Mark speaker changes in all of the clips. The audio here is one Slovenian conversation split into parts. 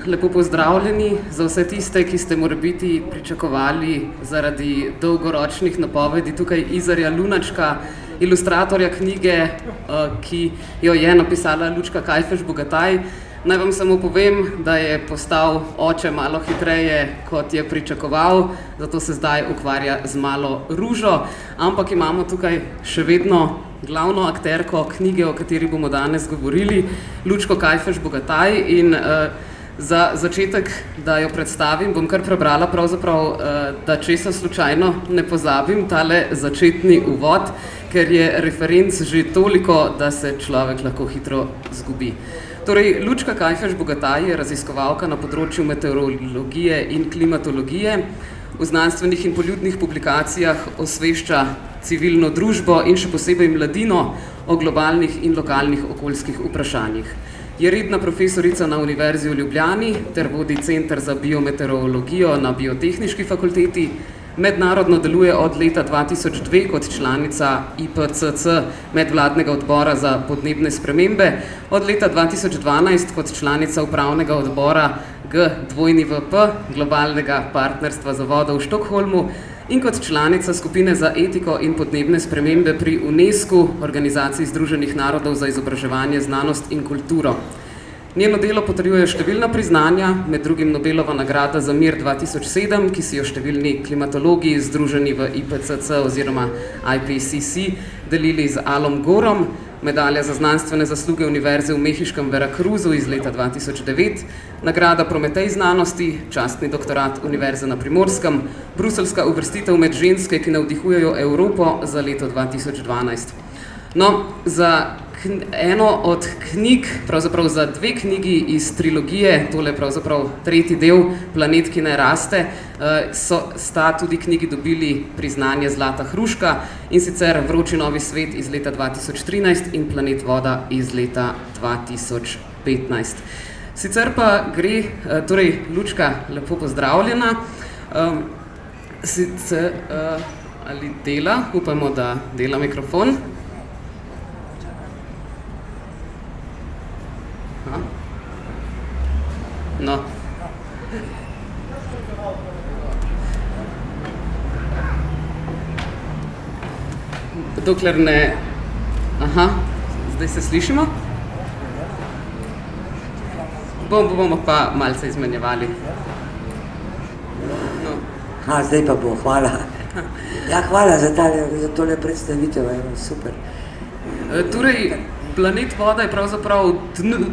Speaker 1: lepo pozdravljeni. Za vse tiste, ki ste morebiti pričakovali zaradi dolgoročnih napovedi tukaj Izarja Lunačka, ilustratorja knjige, ki jo je napisala Lučka Kajfež-Bogataj. Naj vam samo povem, da je postal oče malo hitreje, kot je pričakoval, zato se zdaj ukvarja z malo Ružo, ampak imamo tukaj še vedno glavno akterko knjige, o kateri bomo danes govorili, Lučko Kajfež-Bogataj, in za začetek, da jo predstavim, bom kar prebrala pravzaprav, da česa slučajno ne pozabim, tale začetni uvod, ker je referenc že toliko, da se človek lahko hitro zgubi. Torej, Lučka Kajfež-Bogataj je raziskovalka na področju meteorologije in klimatologije. V znanstvenih in poljudnih publikacijah osvešča civilno družbo in še posebej mladino o globalnih in lokalnih okoljskih vprašanjih. Je redna profesorica na Univerzi v Ljubljani ter vodi Center za biometeorologijo na Biotehniški fakulteti. Mednarodno deluje od leta 2002 kot članica IPCC, medvladnega odbora za podnebne spremembe, od leta 2012 kot članica upravnega odbora GWP, globalnega partnerstva za vodo v Štokholmu, in kot članica skupine za etiko in podnebne spremembe pri UNESCO, Organizaciji Združenih narodov za izobraževanje, znanost in kulturo. Njeno delo potrjuje številna priznanja, med drugim Nobelova nagrada za mir 2007, ki si jo številni klimatologi združeni v IPCC oziroma IPCC delili z Alom Gorom, medalja za znanstvene zasluge Univerze v mehiškem Veracruzu iz leta 2009, nagrada Prometej znanosti, častni doktorat Univerze na Primorskem, bruseljska uvrstitev med ženske, ki navdihujejo Evropo za leto 2012. No, za eno od knjig, pravzaprav za dve knjigi iz trilogije, tole pravzaprav tretji del, Planet, ki ne raste, sta tudi knjigi dobili priznanje Zlata hruška, in sicer Vroči novi svet iz leta 2013 in Planet voda iz leta 2015. Sicer pa gre, torej Lučka, lepo pozdravljena, sicer ali dela, upamo, da dela mikrofon. No. Dokler ne... Aha, zdaj se slišimo? Bomo pa malce izmenjevali. No.
Speaker 2: Zdaj pa bo, hvala. Ja, hvala za tole predstavitev, super.
Speaker 1: Torej, Planet voda je pravzaprav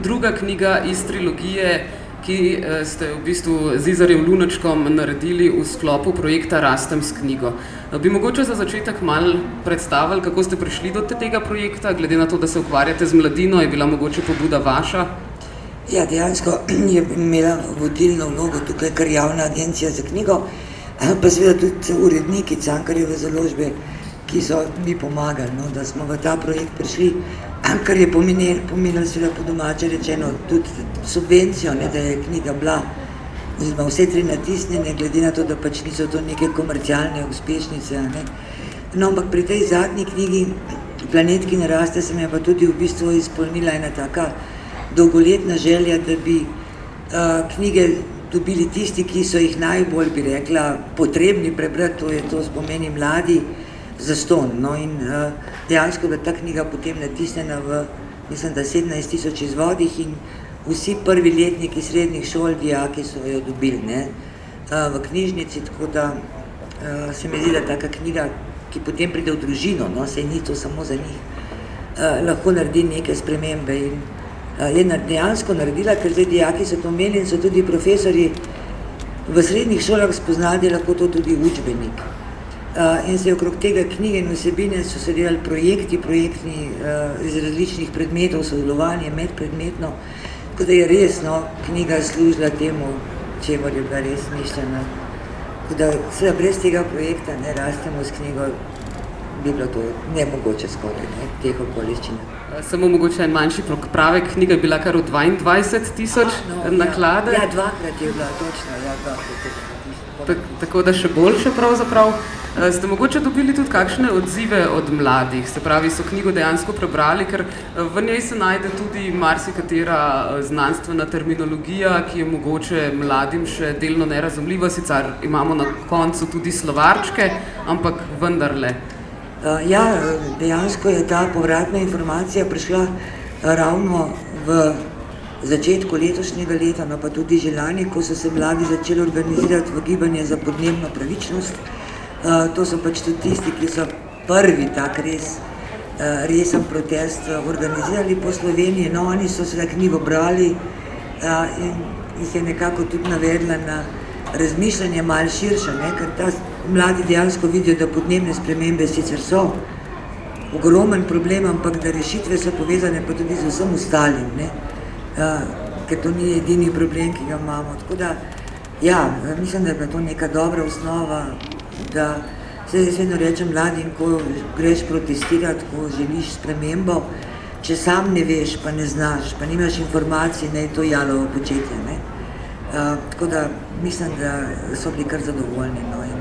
Speaker 1: druga knjiga iz trilogije, ki ste v bistvu z Izarjem Lunačkom naredili v sklopu projekta Rastem s knjigo. Bi mogoče za začetek malo predstavili, kako ste prišli do tega projekta, glede na to, da se ukvarjate z mladino, je bila mogoče pobuda vaša?
Speaker 2: Ja, dejansko je imela vodilno vlogo tukaj kar javna agencija za knjigo, pa seveda tudi uredniki Cankarjeve založbe, ki so mi pomagali, da smo v ta projekt prišli, kar je pomenilo seveda po domače rečeno tudi subvencijo, da je knjiga bila, oziroma vse tri natisnjene, glede na to, da pač niso to neke komercialne uspešnice. No, ampak pri tej zadnji knjigi, Planet, ki ne raste, se mi je pa tudi v bistvu izpolnila ena taka dolgoletna želja, da bi knjige dobili tisti, ki so jih najbolj, bi rekla, potrebni prebrati, to je to spomeni mladi, zastonj. No, in dejansko je bila ta knjiga potem natisnjena v, mislim, da 17,000 izvodih in vsi prvi letniki srednjih šol, dijaki so jo dobili v knjižnici, tako da se mi zdi, da taka knjiga, ki potem pride v družino, saj ni to samo za njih, lahko naredi neke spremembe in je dejansko naredila, ker zdaj dijaki so to imeli in so tudi profesori v srednjih šolah spoznali, da lahko to tudi učbenik. In se okrog tega knjige in vsebine so se delali projektni iz različnih predmetov, sodelovanje medpredmetno, tako da je res knjiga služila temu, čemur je bila res mišljena. Tako da seveda brez tega projekta ne rastemo s knjigo, bi bilo to nemogoče skoraj, teh okoliščinah.
Speaker 1: Samo mogoče en manjši popravek, knjiga je bila kar v 22,000 naklade.
Speaker 2: Ja, dvakrat je bila, točno, ja, dvakrat je bila.
Speaker 1: Tako da še boljše pravzaprav. Ste mogoče dobili tudi kakšne odzive od mladih? Se pravi, so knjigo dejansko prebrali, ker v njej se najde tudi marsikatera znanstvena terminologija, ki je mogoče mladim še delno nerazumljiva, sicer imamo na koncu tudi slovarčke, ampak vendarle.
Speaker 2: Ja, dejansko je ta povratna informacija prišla ravno v začetku letošnjega leta, no pa tudi že lani, ko so se mladi začeli organizirati v gibanje za podnebno pravičnost. To so pač tudi tisti, ki so prvi tak resen protest organizirali po Sloveniji. No, oni so se knjigo brali in jih je nekako tudi navedla na razmišljanje malo širše, ne? Ker ta mladi dejansko vidijo, da podnebne spremembe sicer so ogromen problem, ampak da rešitve so povezane pa tudi z vsem ostalim, ne? Ker to ni edini problem, ki ga imamo. Tako da, ja, mislim, da je to neka dobra osnova, da se jaz vedno rečem mladim, ko greš protestirati, ko želiš spremembo, če sam ne veš, pa ne znaš, pa nimaš informacij, ne je to jalovo početje, ne. Tako da mislim, da so bili kar zadovoljni, no, in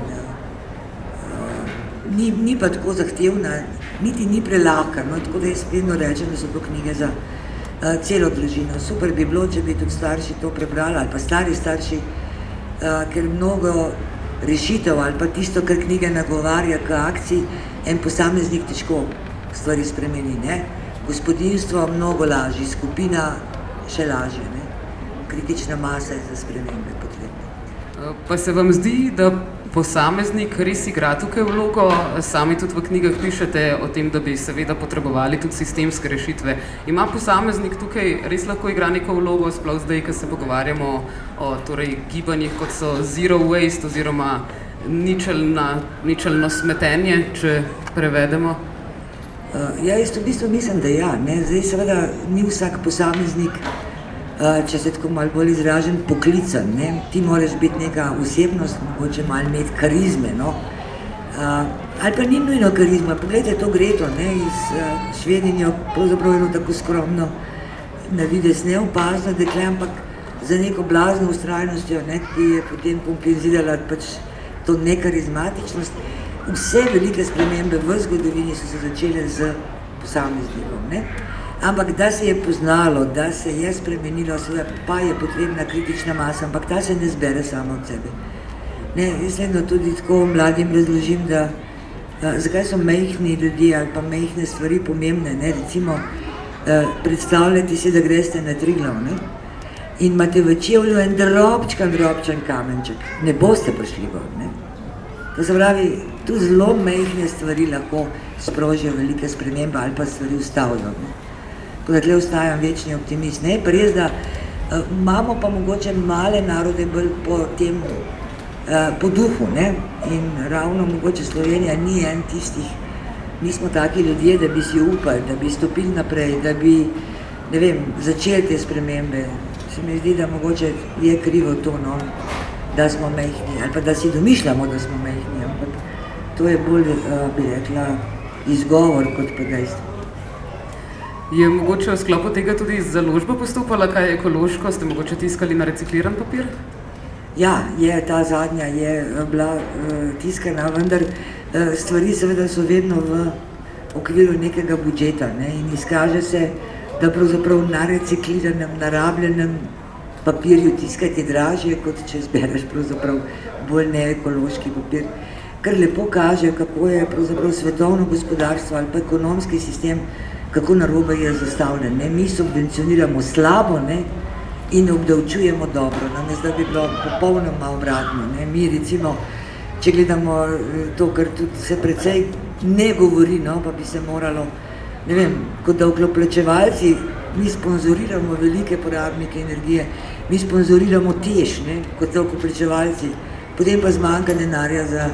Speaker 2: ni pa tako zahtevna, niti ni prelahka, no, tako da jaz vedno rečem, da so to knjige za celo družino. Super bi bilo, če bi tudi starši to prebrali, ali pa stari starši, ker mnogo rešitev ali pa tisto, kar knjige nagovarja k akciji, en posameznik težko stvari spremeni, ne. Gospodinjstvo mnogo lažje, skupina še lažje, ne. Kritična masa je za spremembe potrebna.
Speaker 1: Pa se vam zdi, da posameznik res igra tukaj vlogo? Sami tudi v knjigah pišete o tem, da bi seveda potrebovali tudi sistemske rešitve. Ima posameznik tukaj res lahko igra neko vlogo, sploh zdaj, ko se pogovarjamo o gibanjih, kot so zero waste oziroma ničelno smetenje, če prevedemo?
Speaker 2: Ja, jaz v bistvu mislim, da ja, ne. Zdaj seveda ni vsak posameznik, če se tako malo bolj izražen, poklican, ne. Ti moraš biti neka osebnost, mogoče malo imeti karizme, no. Ali pa ni nujno karizma, poglejte to Greto, ne, iz Švedinjo, pravzaprav eno tako skromno, na videz neopazno dekle, ampak za neko blazno vztrajnostjo, ne, ki je potem kompenzirala pač to nekarizmatičnost. Vse velike spremembe v zgodovini so se začele z posameznikom, ne. Ampak da se je poznalo, da se je spremenilo, seveda pa je potrebna kritična masa, ampak ta se ne zbere samo od sebe. Ne, jaz vedno tudi tako mladim razložim, da zakaj so majhni ljudje ali pa majhne stvari pomembne, ne, recimo predstavljati si, da greste na Triglav, ne, in imate v čevlju en drobčen kamenček, ne boste prišli gor, ne. To se pravi, tu zelo majhne stvari lahko sprožijo velike spremembe ali pa stvari ustavijo, ne. Tako da tle ostajam večni optimist, ne, pa res, da imamo pa mogoče male narode bolj po tem, po duhu, ne, in ravno mogoče Slovenija ni en tistih, nismo taki ljudje, da bi si upali, da bi stopili naprej, da bi, ne vem, začeli te spremembe. Se mi zdi, da mogoče je krivo to, no, da smo majhni, ali pa da si domišljamo, da smo majhni, ampak to je bolj, bi rekla, izgovor kot pa dejstvo.
Speaker 1: Je mogoče v sklopu tega tudi založba postopala, kaj ekološko, ste mogoče tiskali na recikliran papir?
Speaker 2: Ja, ta zadnja je bila tiskana, vendar stvari seveda so vedno v okviru nekega budžeta, ne, in izkaže se, da pravzaprav na recikliranem, narabljenem papirju tiskati dražje, kot če zbereš pravzaprav bolj neekološki papir. Kar lepo kaže, kako je pravzaprav svetovno gospodarstvo ali pa ekonomski sistem, kako narobe je zastavljen, ne. Mi subvencioniramo slabo, ne, in obdavčujemo dobro, namesto da bi bilo popolnoma obratno, ne. Mi recimo, če gledamo to, kar tudi se precej ne govori, no, pa bi se moralo, ne vem, kot davkoplačevalci, mi sponzoriramo velike porabnike energije, mi sponzoriramo TEŠ, ne, kot davkoplačevalci, potem pa zmanjka denarja za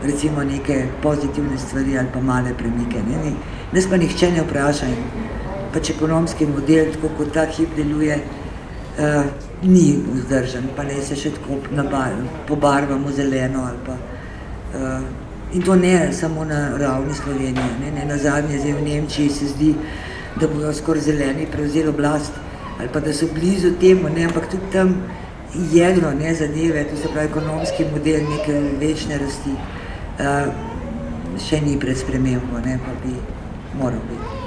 Speaker 2: recimo neke pozitivne stvari ali pa male premike, ne. Nas pa nihče ne vpraša in pač ekonomski model, tako kot ta hip deluje, ni vzdržen, pa ne se še tako pobarvamo zeleno ali pa, in to ne samo na ravni Slovenije, ne, nazadnje zdaj v Nemčiji se zdi, da bodo skoraj zeleni prevzeli oblast ali pa da so blizu temu, ne, ampak tudi tam jedro, ne, zadeve, to se pravi ekonomski model neke večne rasti, še ni pred spremembo, ne, pa bi moral biti.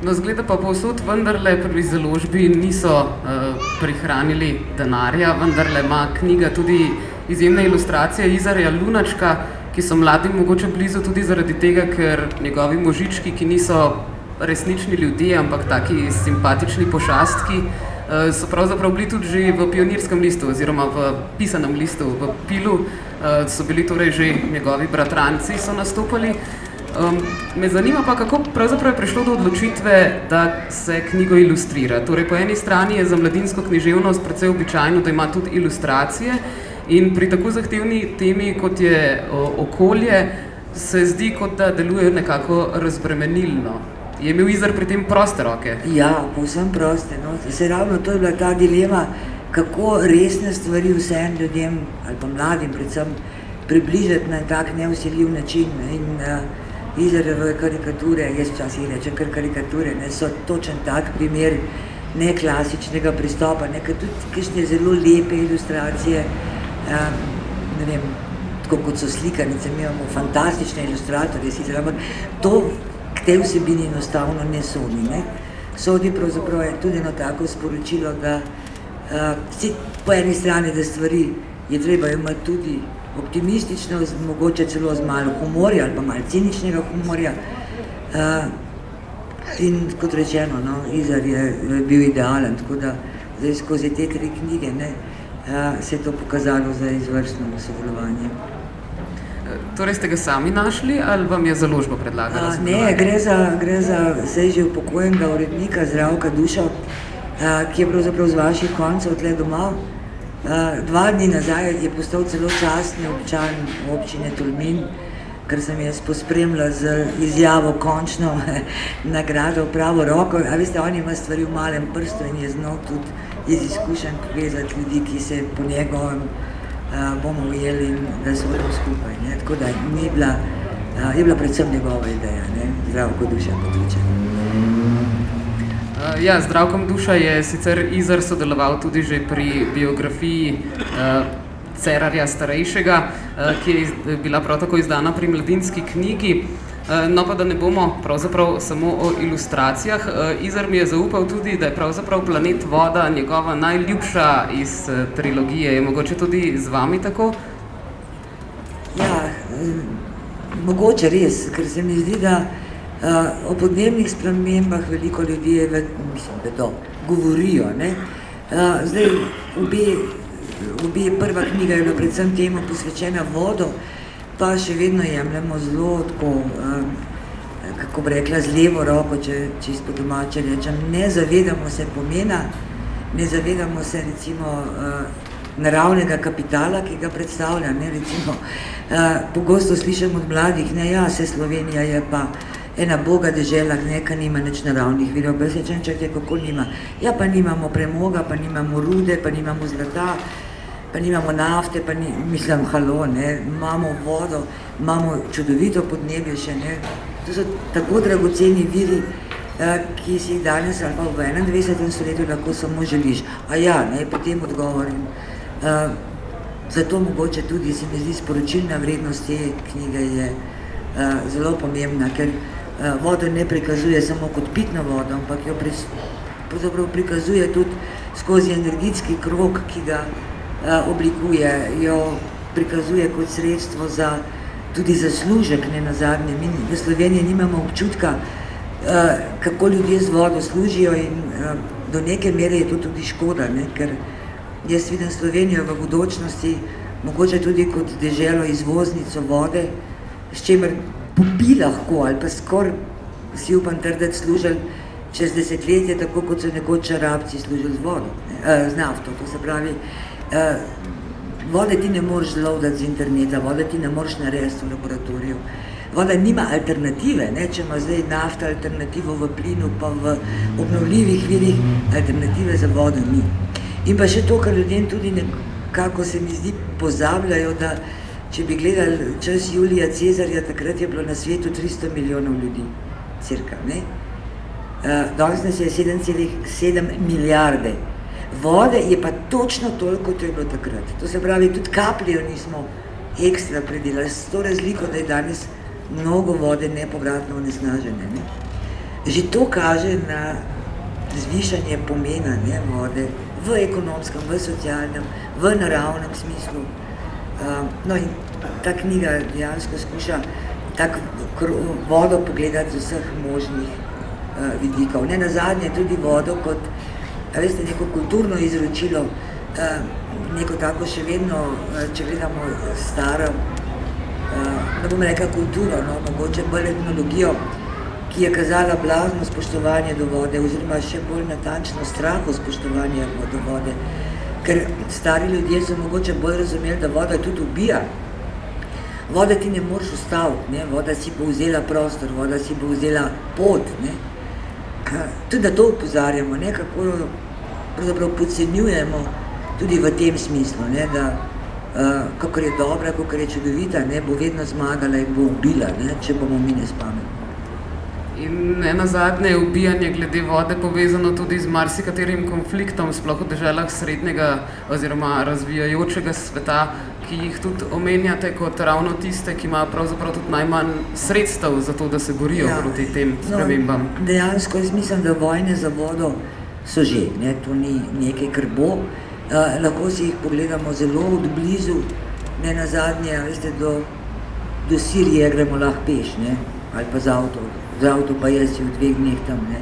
Speaker 1: No, zgleda pa povsod vendarle pri založbi niso prihranili denarja, vendarle ima knjiga tudi izjemne ilustracije Izarja Lunačka, ki so mladim mogoče blizu tudi zaradi tega, ker njegovi možički, ki niso resnični ljudje, ampak taki simpatični pošastki, so pravzaprav bili tudi že v Pionirskem listu oziroma v pisanem listu, v Pilu, so bili torej že njegovi bratranci so nastopali. Me zanima pa, kako pravzaprav je prišlo do odločitve, da se knjigo ilustrira. Torej, po eni strani je za mladinsko književnost precej običajno, da ima tudi ilustracije in pri tako zahtevni temi, kot je okolje, se zdi, kot da deluje nekako razbremenilno. Je imel Izar pri tem proste roke?
Speaker 2: Ja, povsem proste. No. Se ravno to je bila ta dilema, kako resne stvari vsem ljudem, ali pa mladim predvsem, približati na tak neusiljiv način. In Izarjeve karikature, jaz včasih rečem kar karikature, ne, so točen tak primer neklasičnega pristopa, nekaj tudi kakšne zelo lepe ilustracije, ne vem, tako kot so slikanice, mi imamo fantastične ilustratorje, sicer, ampak to k tej vsebini enostavno ne sodi, ne. Sodi pravzaprav je tudi eno tako sporočilo, da po eni strani, da stvari je treba imati tudi optimistično, mogoče celo z malo humorja ali pa malo ciničnega humorja. In kot rečeno, no, Izar je bil idealen, tako da zdaj skozi te 3 knjige, ne, se je to pokazalo za izvrstno sodelovanje.
Speaker 1: Torej ste ga sami našli ali vam je založba predlagala?
Speaker 2: Ne, gre za zdaj že upokojenega urednika Zdravka Dušo, ki je pravzaprav z vaših koncev tle doma. 2 dni nazaj je postal celo častni občan občine Tolmin, ker sem jaz pospremila z izjavo končno nagrado v pravo roko. A veste, on ima stvari v malem prstu in je znal tudi iz izkušenj povezati ljudi, ki se po njegovem bomo ujeli in da so to skupaj. Ne? Tako da je bila predvsem njegova ideja, ne? Zdravko Duša Podliček.
Speaker 1: Ja, z Zdravkom Duša je sicer Izar sodeloval tudi že pri biografiji Cerarja starejšega, ki je bila prav tako izdana pri Mladinski knjigi. No pa da ne bomo pravzaprav samo o ilustracijah, Izar mi je zaupal tudi, da je pravzaprav Planet voda njegova najljubša iz trilogije. Je mogoče tudi z vami tako?
Speaker 2: Ja, mogoče res, ker se mi zdi, da o podnebnih spremembah veliko ljudi vedo, govorijo, ne. Zdaj, prva knjiga je bila predvsem temu posvečena vodo, pa še vedno jemljemo zelo tako, kako bi rekla, z levo roko, če čisto domače rečem. Ne zavedamo se pomena, ne zavedamo se recimo naravnega kapitala, ki ga predstavlja, ne, recimo. Pogosto slišim od mladih, ne, ja, se Slovenija je pa ena boga dežela, neka nima nič naravnih virov, besečen čak je, kako nima. Ja, pa nimamo premoga, pa nimamo rude, pa nimamo zlata, pa nimamo nafte, pa mislim, halo, ne, imamo vodo, imamo čudovito podnebje še, ne. To so tako dragoceni viri, ki si jih danes ali pa v 21. stoletju lahko samo želiš. A ja, ne, potem odgovorim. Zato mogoče tudi se mi zdi sporočilna vrednost te knjige je zelo pomembna, ker vodo ne prikazuje samo kot pitno vodo, ampak jo pravzaprav prikazuje tudi skozi energetski krog, ki ga oblikuje, jo prikazuje kot sredstvo za tudi zaslužek, ne nazadnje. Mi v Sloveniji nimamo občutka, kako ljudje z vodo služijo in do neke mere je to tudi škoda, ne, ker jaz vidim Slovenijo v bodočnosti mogoče tudi kot deželo izvoznico vode, s čimer bi lahko ali pa skoraj si upam trditi služili čez desetletje, tako kot so nekoč Arabci služili z vodo, z nafto. To se pravi, vode ti ne moreš zlovdati z interneta, vode ti ne moreš narediti v laboratoriju. Voda nima alternative, ne? Če ima zdaj nafta alternativo v plinu, pa v obnovljivih virih, alternative za vodo ni. In pa še to, kar ljudem tudi nekako se mi zdi pozabljajo, da če bi gledali čas Julija Cezarja, takrat je bilo na svetu 300 milijonov ljudi, cirka, ne? Danes nas je 7,7 milijarde. Vode je pa točno toliko, kot je bilo takrat. To se pravi, tudi kapljejo nismo ekstra predelali, s to razliko, da je danes mnogo vode nepovratno onesnažene. Ne? Že to kaže na zvišanje pomena, ne, vode v ekonomskem, v socialnem, v naravnem smislu. No in ta knjiga dejansko skuša tako vodo pogledati z vseh možnih vidikov. Ne nazadnje tudi vodo kot, veste, neko kulturno izročilo, neko tako še vedno, če gledamo staro, ne bom rekla kulturo, no, mogoče bolj etnologijo, ki je kazala blazno spoštovanje do vode, oziroma še bolj natančno strahu spoštovanja do vode, ker stari ljudje so mogoče bolj razumeli, da voda tudi ubija. Voda ti ne moreš ustaviti, ne? Voda si bo vzela prostor, voda si bo vzela pot. Ne? Tudi da to upozarjamo, ne? Kako pravzaprav podcenjujemo tudi v tem smislu, ne? Da kakor je dobra, kakor je čudovita, ne? Bo vedno zmagala in bo ubila, ne? Če bomo mi nespametni.
Speaker 1: In nenazadnje je ubijanje glede vode povezano tudi z marsikaterim konfliktom, sploh v deželah srednjega oziroma razvijajočega sveta, ki jih tudi omenjate kot ravno tiste, ki imajo pravzaprav tudi najmanj sredstev za to, da se borijo proti tem spremembam.
Speaker 2: No, dejansko jaz mislim, da vojne za vodo so že, ne? To ni nekaj, kar bo. Lahko si jih pogledamo zelo od blizu, nenazadnje, veste, do Sirije gremo lahko peš, ne? Ali pa z avto pa jaz si v 2 dneh tam, ne.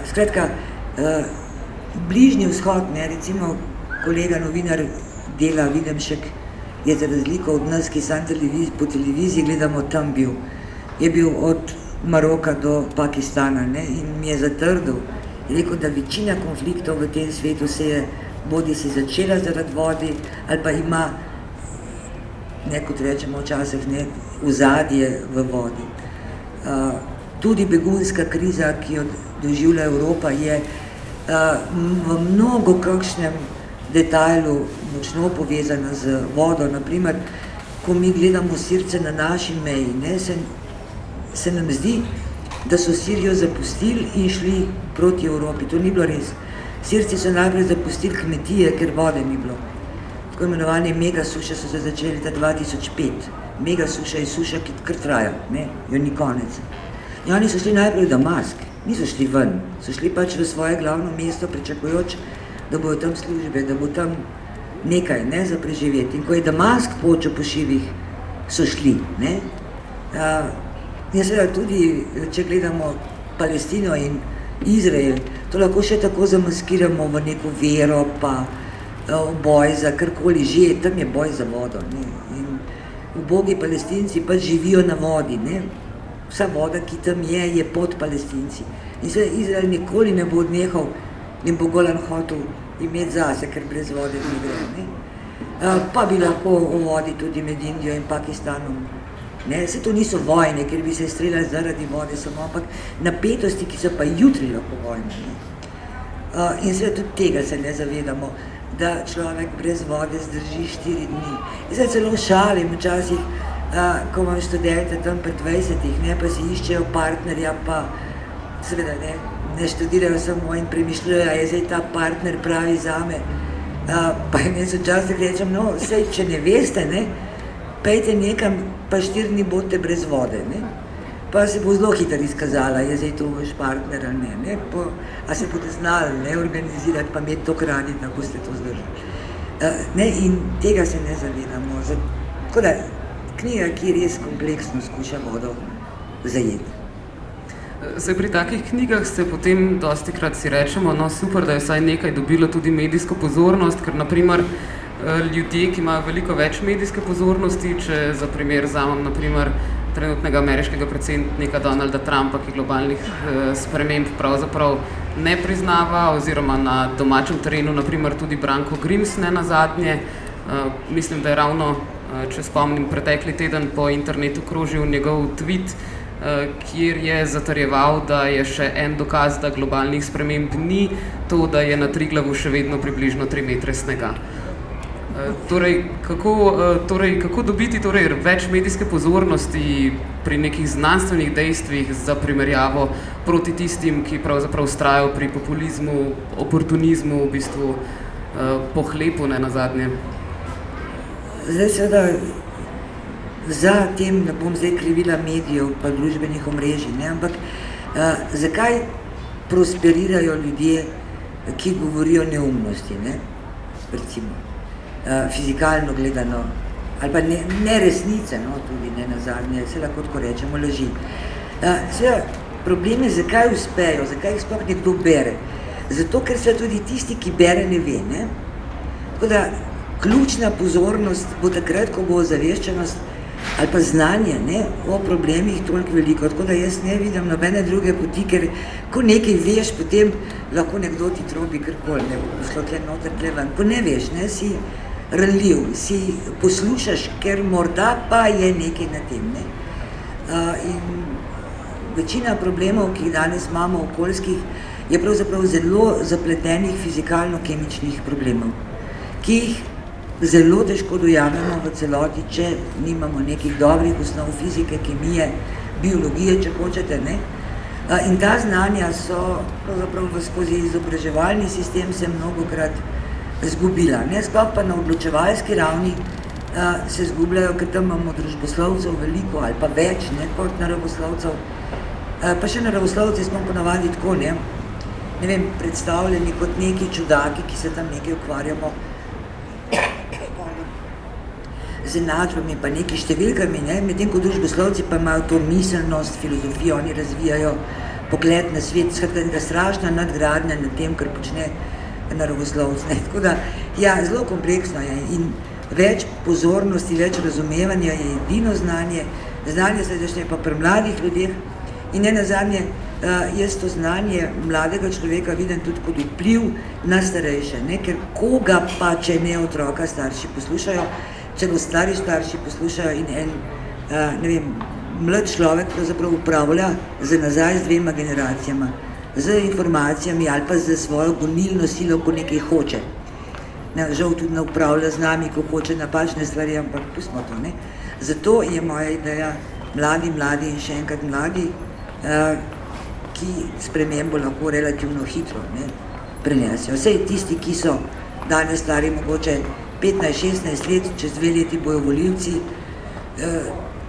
Speaker 2: Skratka, Bližnji vzhod, ne, recimo kolega novinar dela Videmšek je za razliko od nas, ki sam po televiziji gledamo, tam bil. Je bil od Maroka do Pakistana, ne, in mi je zatrdil, je rekel, da večina konfliktov v tem svetu se je bodi si začela zaradi vodi, ali pa ima, ne, kot rečemo včasih, ne, ozadje v vodi. Tudi begunska kriza, ki jo doživlja Evropa, je v mnogo kakšnem detajlu močno povezana z vodo. Naprimer, ko mi gledamo Sirce na naši meji, ne, se nam zdi, da so Sirijo zapustili in šli proti Evropi. To ni bilo res. Sirci so najprej zapustili kmetije, ker vode ni bilo. Tako imenovane megasuše so se začeli leta 2005. Megasuša je suša, ki kar traja, ne, jo ni konec. In oni so šli najprej v Damask, niso šli ven, so šli pač v svoje glavno mesto, pričakujoč, da bojo tam službe, da bo tam nekaj, ne, za preživeti. In ko je Damask počel po šivih, so šli, ne. In seveda tudi, če gledamo Palestino in Izrael, to lahko še tako zamaskiramo v neko vero, pa boj za karkoli že, tam je boj za vodo, ne. In ubogi Palestinci pa živijo na vodi, ne. Vsa voda, ki tam je pod Palestinci. In seveda Izrael nikoli ne bo odnehal in bo Golan hotel imeti zase, ker brez vode ne gre, ne. Pa bi lahko o vodi tudi med Indijo in Pakistanom. Ne, se to niso vojne, ker bi se streljali zaradi vode samo, ampak napetosti, ki so pa jutri lahko vojne. Ne. In seveda tudi tega se ne zavedamo, da človek brez vode zdrži 4 dni. Zdaj celo šalim včasih, ko imam študente tam pri 20-ih, ne, pa si iščejo partnerja, pa seveda ne študirajo samo in premišljajo, a je zdaj ta partner pravi zame. Pa jaz včasih rečem, no, sej, če ne veste, ne, pejte nekam, pa 4 dni boste brez vode, ne. Pa se bo zelo hitro izkazala, je zdaj to vaš partner ali ne. A se boste znali, ne, organizirati, pa imeti to radi, da boste to zdržali. Ne, in tega se ne zavedamo. Tako da, knjiga, ki res kompleksno skuša vodo zajeti.
Speaker 1: Zdaj, pri takih knjigah se potem dostikrat si rečemo, no super, da je vsaj nekaj dobilo tudi medijsko pozornost, ker naprimer ljudje, ki imajo veliko več medijske pozornosti, če za primer vzamem naprimer trenutnega ameriškega predsednika Donalda Trumpa, ki globalnih sprememb pravzaprav ne priznava, oziroma na domačem terenu naprimer tudi Branko Grims nenazadnje. Mislim, da je ravno, če spomnim, pretekli teden po internetu krožil njegov tweet, kjer je zatrjeval, da je še en dokaz, da globalnih sprememb ni, to, da je na Triglavu še vedno približno 3 metre snega. Kako dobiti več medijske pozornosti pri nekih znanstvenih dejstvih za primerjavo proti tistim, ki pravzaprav vztrajajo pri populizmu, oportunizmu, v bistvu pohlepu, ne nazadnje?
Speaker 2: Zdaj seveda za tem ne bom zdaj krivila medijev pa družbenih omrežij, ne, ampak zakaj prosperirajo ljudje, ki govorijo neumnosti, ne, recimo, fizikalno gledano, ali pa ne resnice, no, tudi ne nazadnje, se lahko tako rečemo, laži. Seveda, problem je, zakaj uspejo, zakaj jih sploh nekdo bere. Zato, ker se tudi tisti, ki bere, ne ve, ne. Tako da, ključna pozornost bo takrat, ko bo ozaveščenost ali pa znanje, ne, o problemih toliko veliko. Tako da jaz ne vidim nobene druge poti, ker ko nekaj veš, potem lahko nekdo ti trobi karkoli, ne bo šlo tle noter, tle ven. Ko ne veš, ne, si ranljiv, si poslušaš, ker morda pa je nekaj na tem, ne. In večina problemov, ki jih danes imamo okoljskih, je pravzaprav zelo zapletenih fizikalno-kemičnih problemov, ki jih zelo težko dojamemo v celoti, če nimamo nekih dobrih osnov fizike, kemije, biologije, če hočete, ne. In ta znanja so pravzaprav skozi izobraževalni sistem se mnogokrat zgubila, ne. Sploh pa na odločevalski ravni se zgubljajo, ker tam imamo družboslovcev veliko ali pa več, ne, kot naravoslovcev. Pa še naravoslovci smo ponavadi tako, ne vem, predstavljeni kot neki čudaki, ki se tam nekaj ukvarjamo z enačbami pa neki številkami, ne, medtem ko družboslovci pa imajo to miselnost, filozofijo, oni razvijajo pogled na svet, skratka strašna nadgradnja na tem, kar počne naravoslovec, ne, tako da, ja, zelo kompleksno je in več pozornosti, več razumevanja je edino znanje se začne pa pri mladih ljudeh in ne nazadnje, jaz to znanje mladega človeka vidim tudi kot vpliv na starejše, ne, ker koga pa, če ne otroka, starši poslušajo, če go stari starši poslušajo in en, ne vem, mlad človek pravzaprav upravlja za nazaj z 2 generacijama, z informacijami ali pa z svojo gonilno silo, ko nekaj hoče. Ne, žal tudi ne upravlja z nami, ko hoče napačne stvari, ampak pustimo to, ne. Zato je moja ideja mladi in še enkrat mladi, ki spremembo lahko relativno hitro, ne, prenesijo. Vsej tisti, ki so danes stari mogoče 15-16 let, čez 2 leti bojo volivci,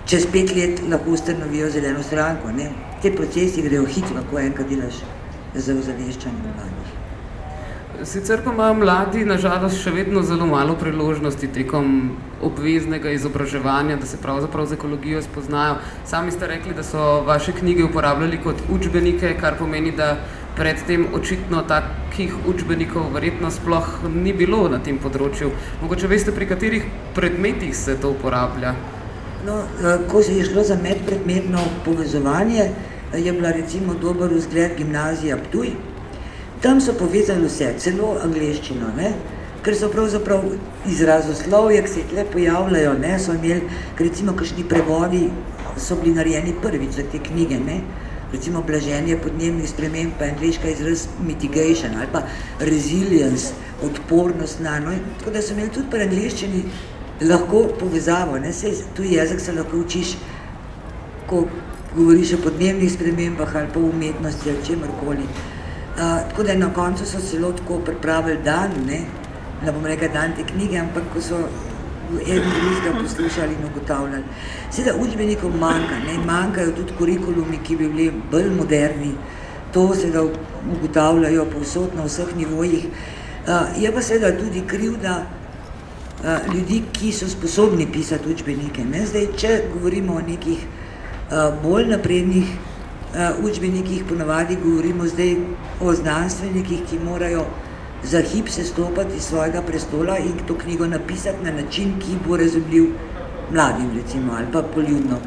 Speaker 2: čez 5 let lahko ustanovijo zeleno stranko, ne. Te procesi grejo hitro, ko enkrat delaš za ozaveščanje mladih.
Speaker 1: Sicer pa imajo mladi nažalost še vedno zelo malo priložnosti tekom obveznega izobraževanja, da se pravzaprav z ekologijo spoznajo. Sami ste rekli, da so vaše knjige uporabljali kot učbenike, kar pomeni, da predtem očitno takih učbenikov verjetno sploh ni bilo na tem področju. Mogoče veste, pri katerih predmetih se to uporablja?
Speaker 2: No, ko se je šlo za medpredmetno povezovanje, je bila recimo dober vzgled gimnazija Ptuj. Tam so povezali vse, celo angleščino, ne, ker so pravzaprav izrazoslovje, ki se tle pojavljajo, ne, so imeli, recimo, kakšni prevodi so bili narejeni prvič za te knjige, ne, recimo blaženje podnebnih sprememb, pa angleška izraz mitigation ali pa resilience, odpornost na, no, tako da so imeli tudi pri angleščini lahko povezavo, ne, sej tuj jezik se lahko učiš, ko govoriš o podnebnih spremembah ali pa umetnosti ali čemarkoli. Tako da na koncu so celo tako pripravili dan, ne bom rekel dan te knjige, ampak ko so eden drugega poslušali in ugotavljali. Seveda učbenikov manjka, ne, manjkajo tudi kurikulumi, ki bi bili bolj moderni, to seveda ugotavljajo povsod na vseh nivojih. Je pa seveda tudi krivda ljudi, ki so sposobni pisati učbenike, ne. Zdaj, če govorimo o nekih bolj naprednih učbenikih, ponavadi govorimo zdaj o znanstvenikih, ki morajo za hip sestopati iz svojega prestola in to knjigo napisati na način, ki bo razumljiv mladim, recimo, ali pa poljudno.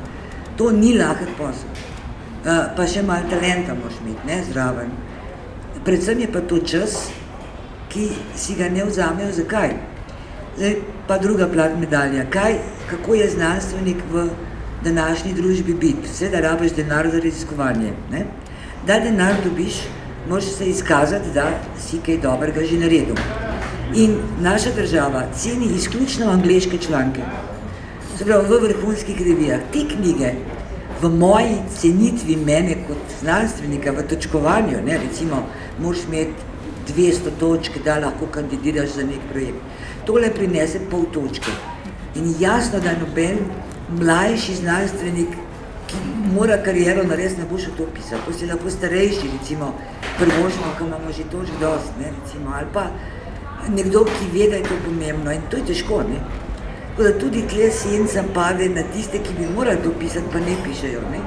Speaker 2: To ni lahek posel. Pa še malo talenta moraš imeti, ne, zraven. Predvsem je pa to čas, ki si ga ne vzamejo. Zakaj? Zdaj pa druga plat medalja. Kako je znanstvenik v današnji družbi biti? Seveda rabiš denar za raziskovanje, ne? Da denar dobiš, moraš se izkazati, da si kaj dobrega že naredil. In naša država ceni izključno angleške članke. Se pravi, v vrhunskih revijah. Te knjige v moji cenitvi mene kot znanstvenika v točkovanju, ne, recimo, moraš imeti 200 točk, da lahko kandidiraš za nek projekt. Tole prinese pol točke. In jasno, da noben mlajši znanstvenik, ki mora kariero narediti, ne bo šel to pisati. Ko si lahko starejši, recimo, prvošmo, ko imamo že točk dost, ne, recimo, ali pa nekdo, ki ve, da je to pomembno. In to je težko, ne. Tako da tudi tle senca pade na tiste, ki bi morali to pisati, pa ne pišejo, ne.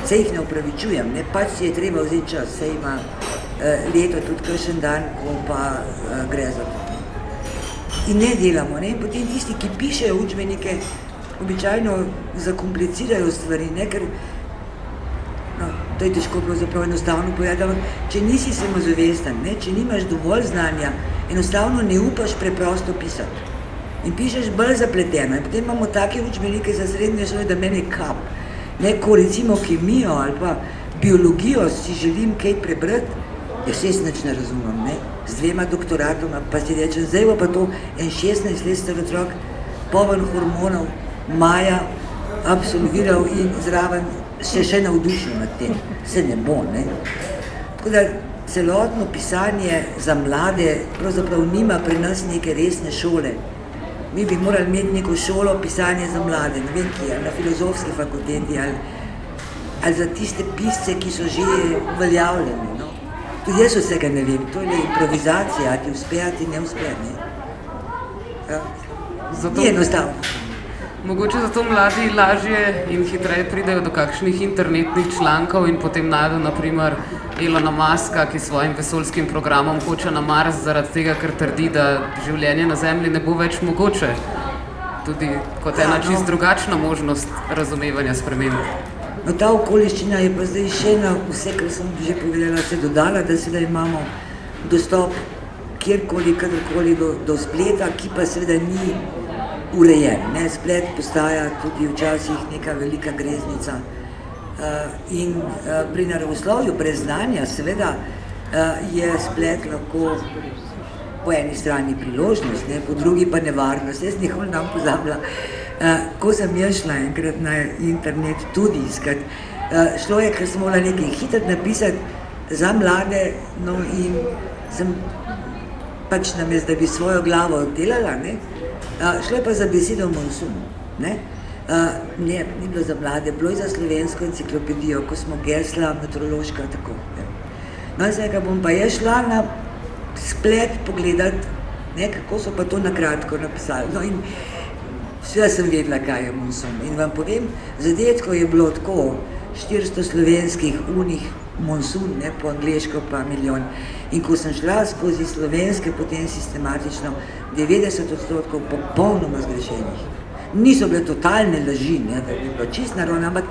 Speaker 2: Se jih ne upravičujem, ne, pač si je treba vzeti čas, se ima leto tudi kakšen dan, ko pa gre za to. In ne delamo, ne, in potem tisti, ki pišejo učbenike, običajno zakomplicirajo stvari, ne, ker no, to je težko pravzaprav enostavno povedati, ampak če nisi samozavesten, ne, če nimaš dovolj znanja, enostavno ne upaš preprosto pisati. In pišeš bolj zapleteno. In potem imamo take učbenike za srednje šole, da mene kap. Ne, ko recimo kemijo ali pa biologijo si želim kaj prebrati, jaz nič ne razumem, ne, z 2 doktoratoma, pa si rečem, zdaj bo pa to en 16 let star otrok, poln hormonov, maja, absolviral in zraven še navdušil nad tem. Se ne bo, ne. Tako da celotno pisanje za mlade pravzaprav nima pri nas neke resne šole. Mi bi morali imeti neko šolo pisanje za mlade, ne vem kje, ali na filozofski fakulteti, ali za tiste pisce, ki so že uveljavljeni, no. Tudi jaz vsega ne vem, to je improvizacija, a ti uspe, a ti ne uspe, ne. Ja. Ni enostavno.
Speaker 1: Mogoče zato mladi lažje in hitreje pridejo do kakšnih internetnih člankov in potem najdejo na primer Elona Muska, ki s svojim vesoljskim programom hoče na Mars zaradi tega, ker trdi, da življenje na Zemlji ne bo več mogoče. Tudi kot ena čisto drugačna možnost razumevanja sprememb.
Speaker 2: No, ta okoliščina je pa zdaj še na vse, kar sem že povedala, se dodala, da sedaj imamo dostop kjerkoli, kadarkoli do spleta, ki pa seveda ni urejen, ne. Splet postaja tudi včasih neka velika greznica. In pri naravoslovju brez znanja seveda je splet lahko po eni strani priložnost, ne, po drugi pa nevarnost. Jaz nikoli ne bom pozabila, ko sem jaz šla enkrat na internet tudi iskat, šlo je, ker sem morala nekaj hitro napisati za mlade, no in sem pač namesto, da bi svojo glavo delala, ne, šlo je pa za besedo monsun, ne. Ne, ni bilo za mlade, bilo je za slovensko enciklopedijo, ko smo gesla, meteorološka, tako. Ne. No, in sem rekla, bom pa jaz šla na splet pogledati, ne, kako so pa to na kratko napisali. No, in seveda sem vedela, kaj je monsun. In vam povem, za detko je bilo tako 400 slovenskih unih monsun, ne, po angleško pa milijon. In ko sem šla skozi slovenske, potem sistematično 90% popolnoma zgrešenih. Niso bile totalne laži, ne, da bi bilo čisto naravno, ampak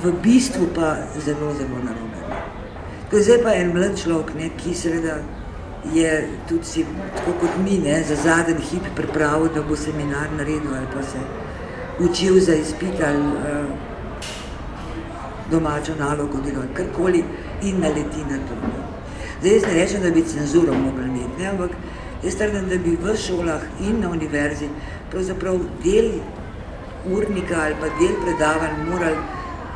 Speaker 2: v bistvu pa zelo, zelo naravno. Tako zdaj pa en mlad človek, ne, ki seveda je tudi si, tako kot mi, ne, za zadnji hip pripravil, da bo seminar naredil ali pa se učil za izpit ali domačo nalogo delati, karkoli in naleti na to. Zdaj jaz ne rečem, da bi cenzuro mogli imeti, ne, ampak jaz trdim, da bi v šolah in na univerzi pravzaprav del urnika ali pa del predavanj morali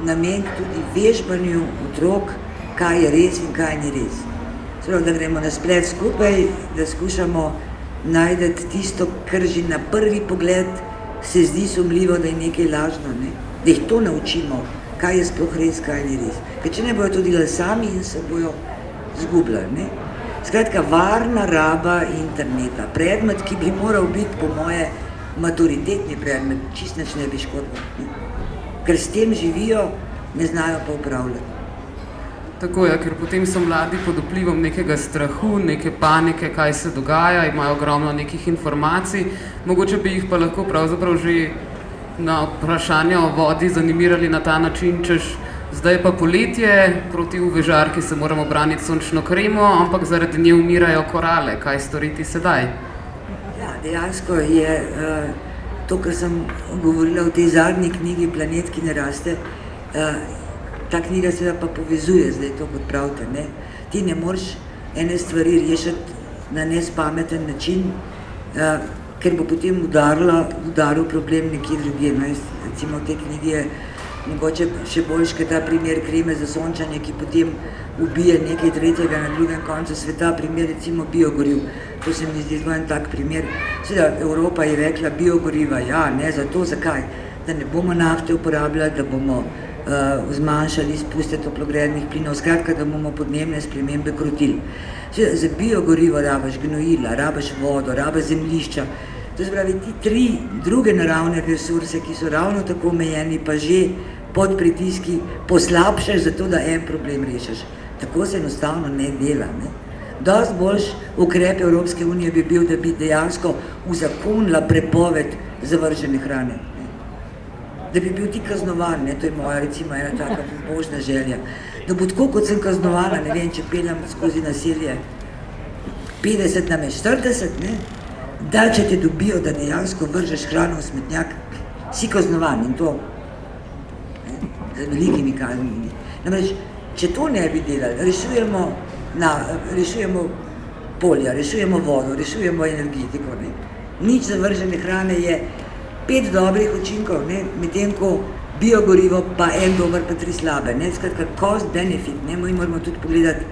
Speaker 2: nameniti tudi vežbanju otrok, kaj je res in kaj ni res. Sprav, da gremo na splet skupaj, da skušamo najti tisto, kar že na prvi pogled se zdi sumljivo, da je nekaj lažno, ne? Da jih to naučimo, kaj je sploh res, kaj ni res. Ker če ne bojo to delali sami in se bojo zgubljali, ne? Skratka, varna raba interneta, predmet, ki bi moral biti po moje maturitetni predmet, čisto nič ne bi škodilo, ker s tem živijo, ne znajo pa upravljati.
Speaker 1: Tako je, ker potem so mladi pod vplivom nekega strahu, neke panike, kaj se dogaja, imajo ogromno nekih informacij, mogoče bi jih pa lahko pravzaprav že na vprašanja o vodi zanimirali na ta način, češ zdaj pa poletje, proti UV žarki se moramo braniti sončno kremo, ampak zaradi nje umirajo korale, kaj storiti sedaj?
Speaker 2: Ja, dejansko je to, kar sem govorila v tej zadnji knjigi Planet, ki ne raste, ta knjiga seveda pa povezuje zdaj to, kot pravite, ne. Ti ne moreš ene stvari rešiti na nespameten način ker bo potem udaril problem nekje drugje. No, recimo v tej knjigi je mogoče še boljši ta primer kreme za sončanje, ki potem ubije nekaj tretjega na drugem koncu sveta, primer recimo biogoriv. To se mi zdi en tak primer. Seveda, Evropa je rekla biogoriva, ja, ne, zato zakaj? Da ne bomo nafte uporabljali, da bomo zmanjšali izpuste toplogrednih plinov, skratka, da bomo podnebne spremembe krotili. Seveda, za biogorivo rabiš gnojila, rabiš vodo, rabiš zemljišča. To se pravi, ti 3 druge naravne resurse, ki so ravno tako omejeni, pa že pod pritiski poslabšaš zato, da en problem rešiš. Tako se enostavno ne dela. Ne? Dosti boljš ukrep Evropske unije bi bil, da bi dejansko uzakonila prepoved zavržene hrane. Ne? Da bi bil ti kaznovan, ne? To je moja recimo ena taka božna želja. Da bo tako, kot sem kaznovana, ne vem, če peljem skozi naselje 50 na 40, ne? Da če te dobijo, da dejansko vržeš hrano v smetnjak, si kaznovan in to z velikimi kaznimi. Namreč, če to ne bi delali, rešujemo polja, rešujemo vodo, rešujemo energetiko. Ne? Nič zavržene hrane je 5 dobrih učinkov, medtem ko biogorivo pa 1 dober pa 3 slabe. Ne? Skratka, cost benefit, ne? Mi moramo tudi pogledati,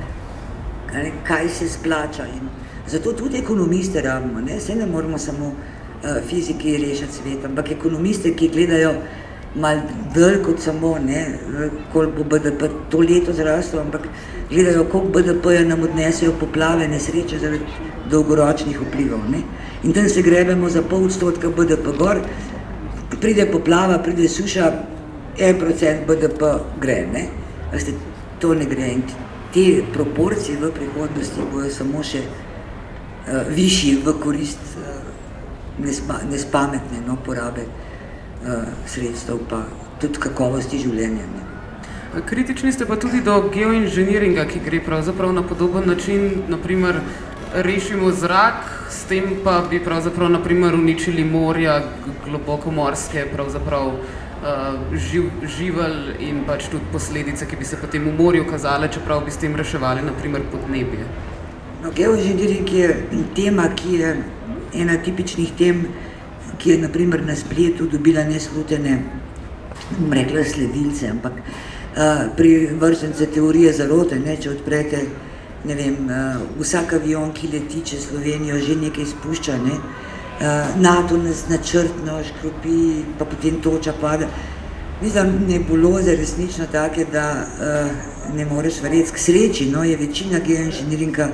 Speaker 2: kaj se splača. In zato tudi ekonomiste rabimo, ne? Saj ne moramo samo fiziki rešiti svet, ampak ekonomiste, ki gledajo malo dlj kot samo, koliko bo BDP to leto zraslo, ampak gledajo, koliko BDP-ja nam odnesejo poplave, nesreče zaradi dolgoročnih vplivov. Ne? In tam se grebemo za 0,5% BDP gor, pride poplava, pride suša, 1% BDP gre. Ne? Veste, to ne gre. In te proporcije v prihodnosti bojo samo še višji v korist nespametne porabe sredstev pa tudi kakovosti življenja. Ne.
Speaker 1: Kritični ste pa tudi do geoinženiringa, ki gre pravzaprav na podoben način, naprimer rešimo zrak, s tem pa bi pravzaprav naprimer uničili morja, globokomorske pravzaprav živelj in pač tudi posledice, ki bi se potem v morju kazale, čeprav bi s tem reševali naprimer podnebje.
Speaker 2: No, geoinženiring je tema, ki je ena tipičnih tem, ki je naprimer na spletu dobila neslutene, bom rekla, sledilce, ampak privržence teorije zarote, ne, če odprete, ne vem, vsak avion, ki leti čez Slovenijo, že nekaj spušča, ne, NATO nas načrtno škropi, pa potem toča pada. Mislim, nebuloze resnično take, da ne moreš verjeti. K sreči, no, je večina geoinženiringa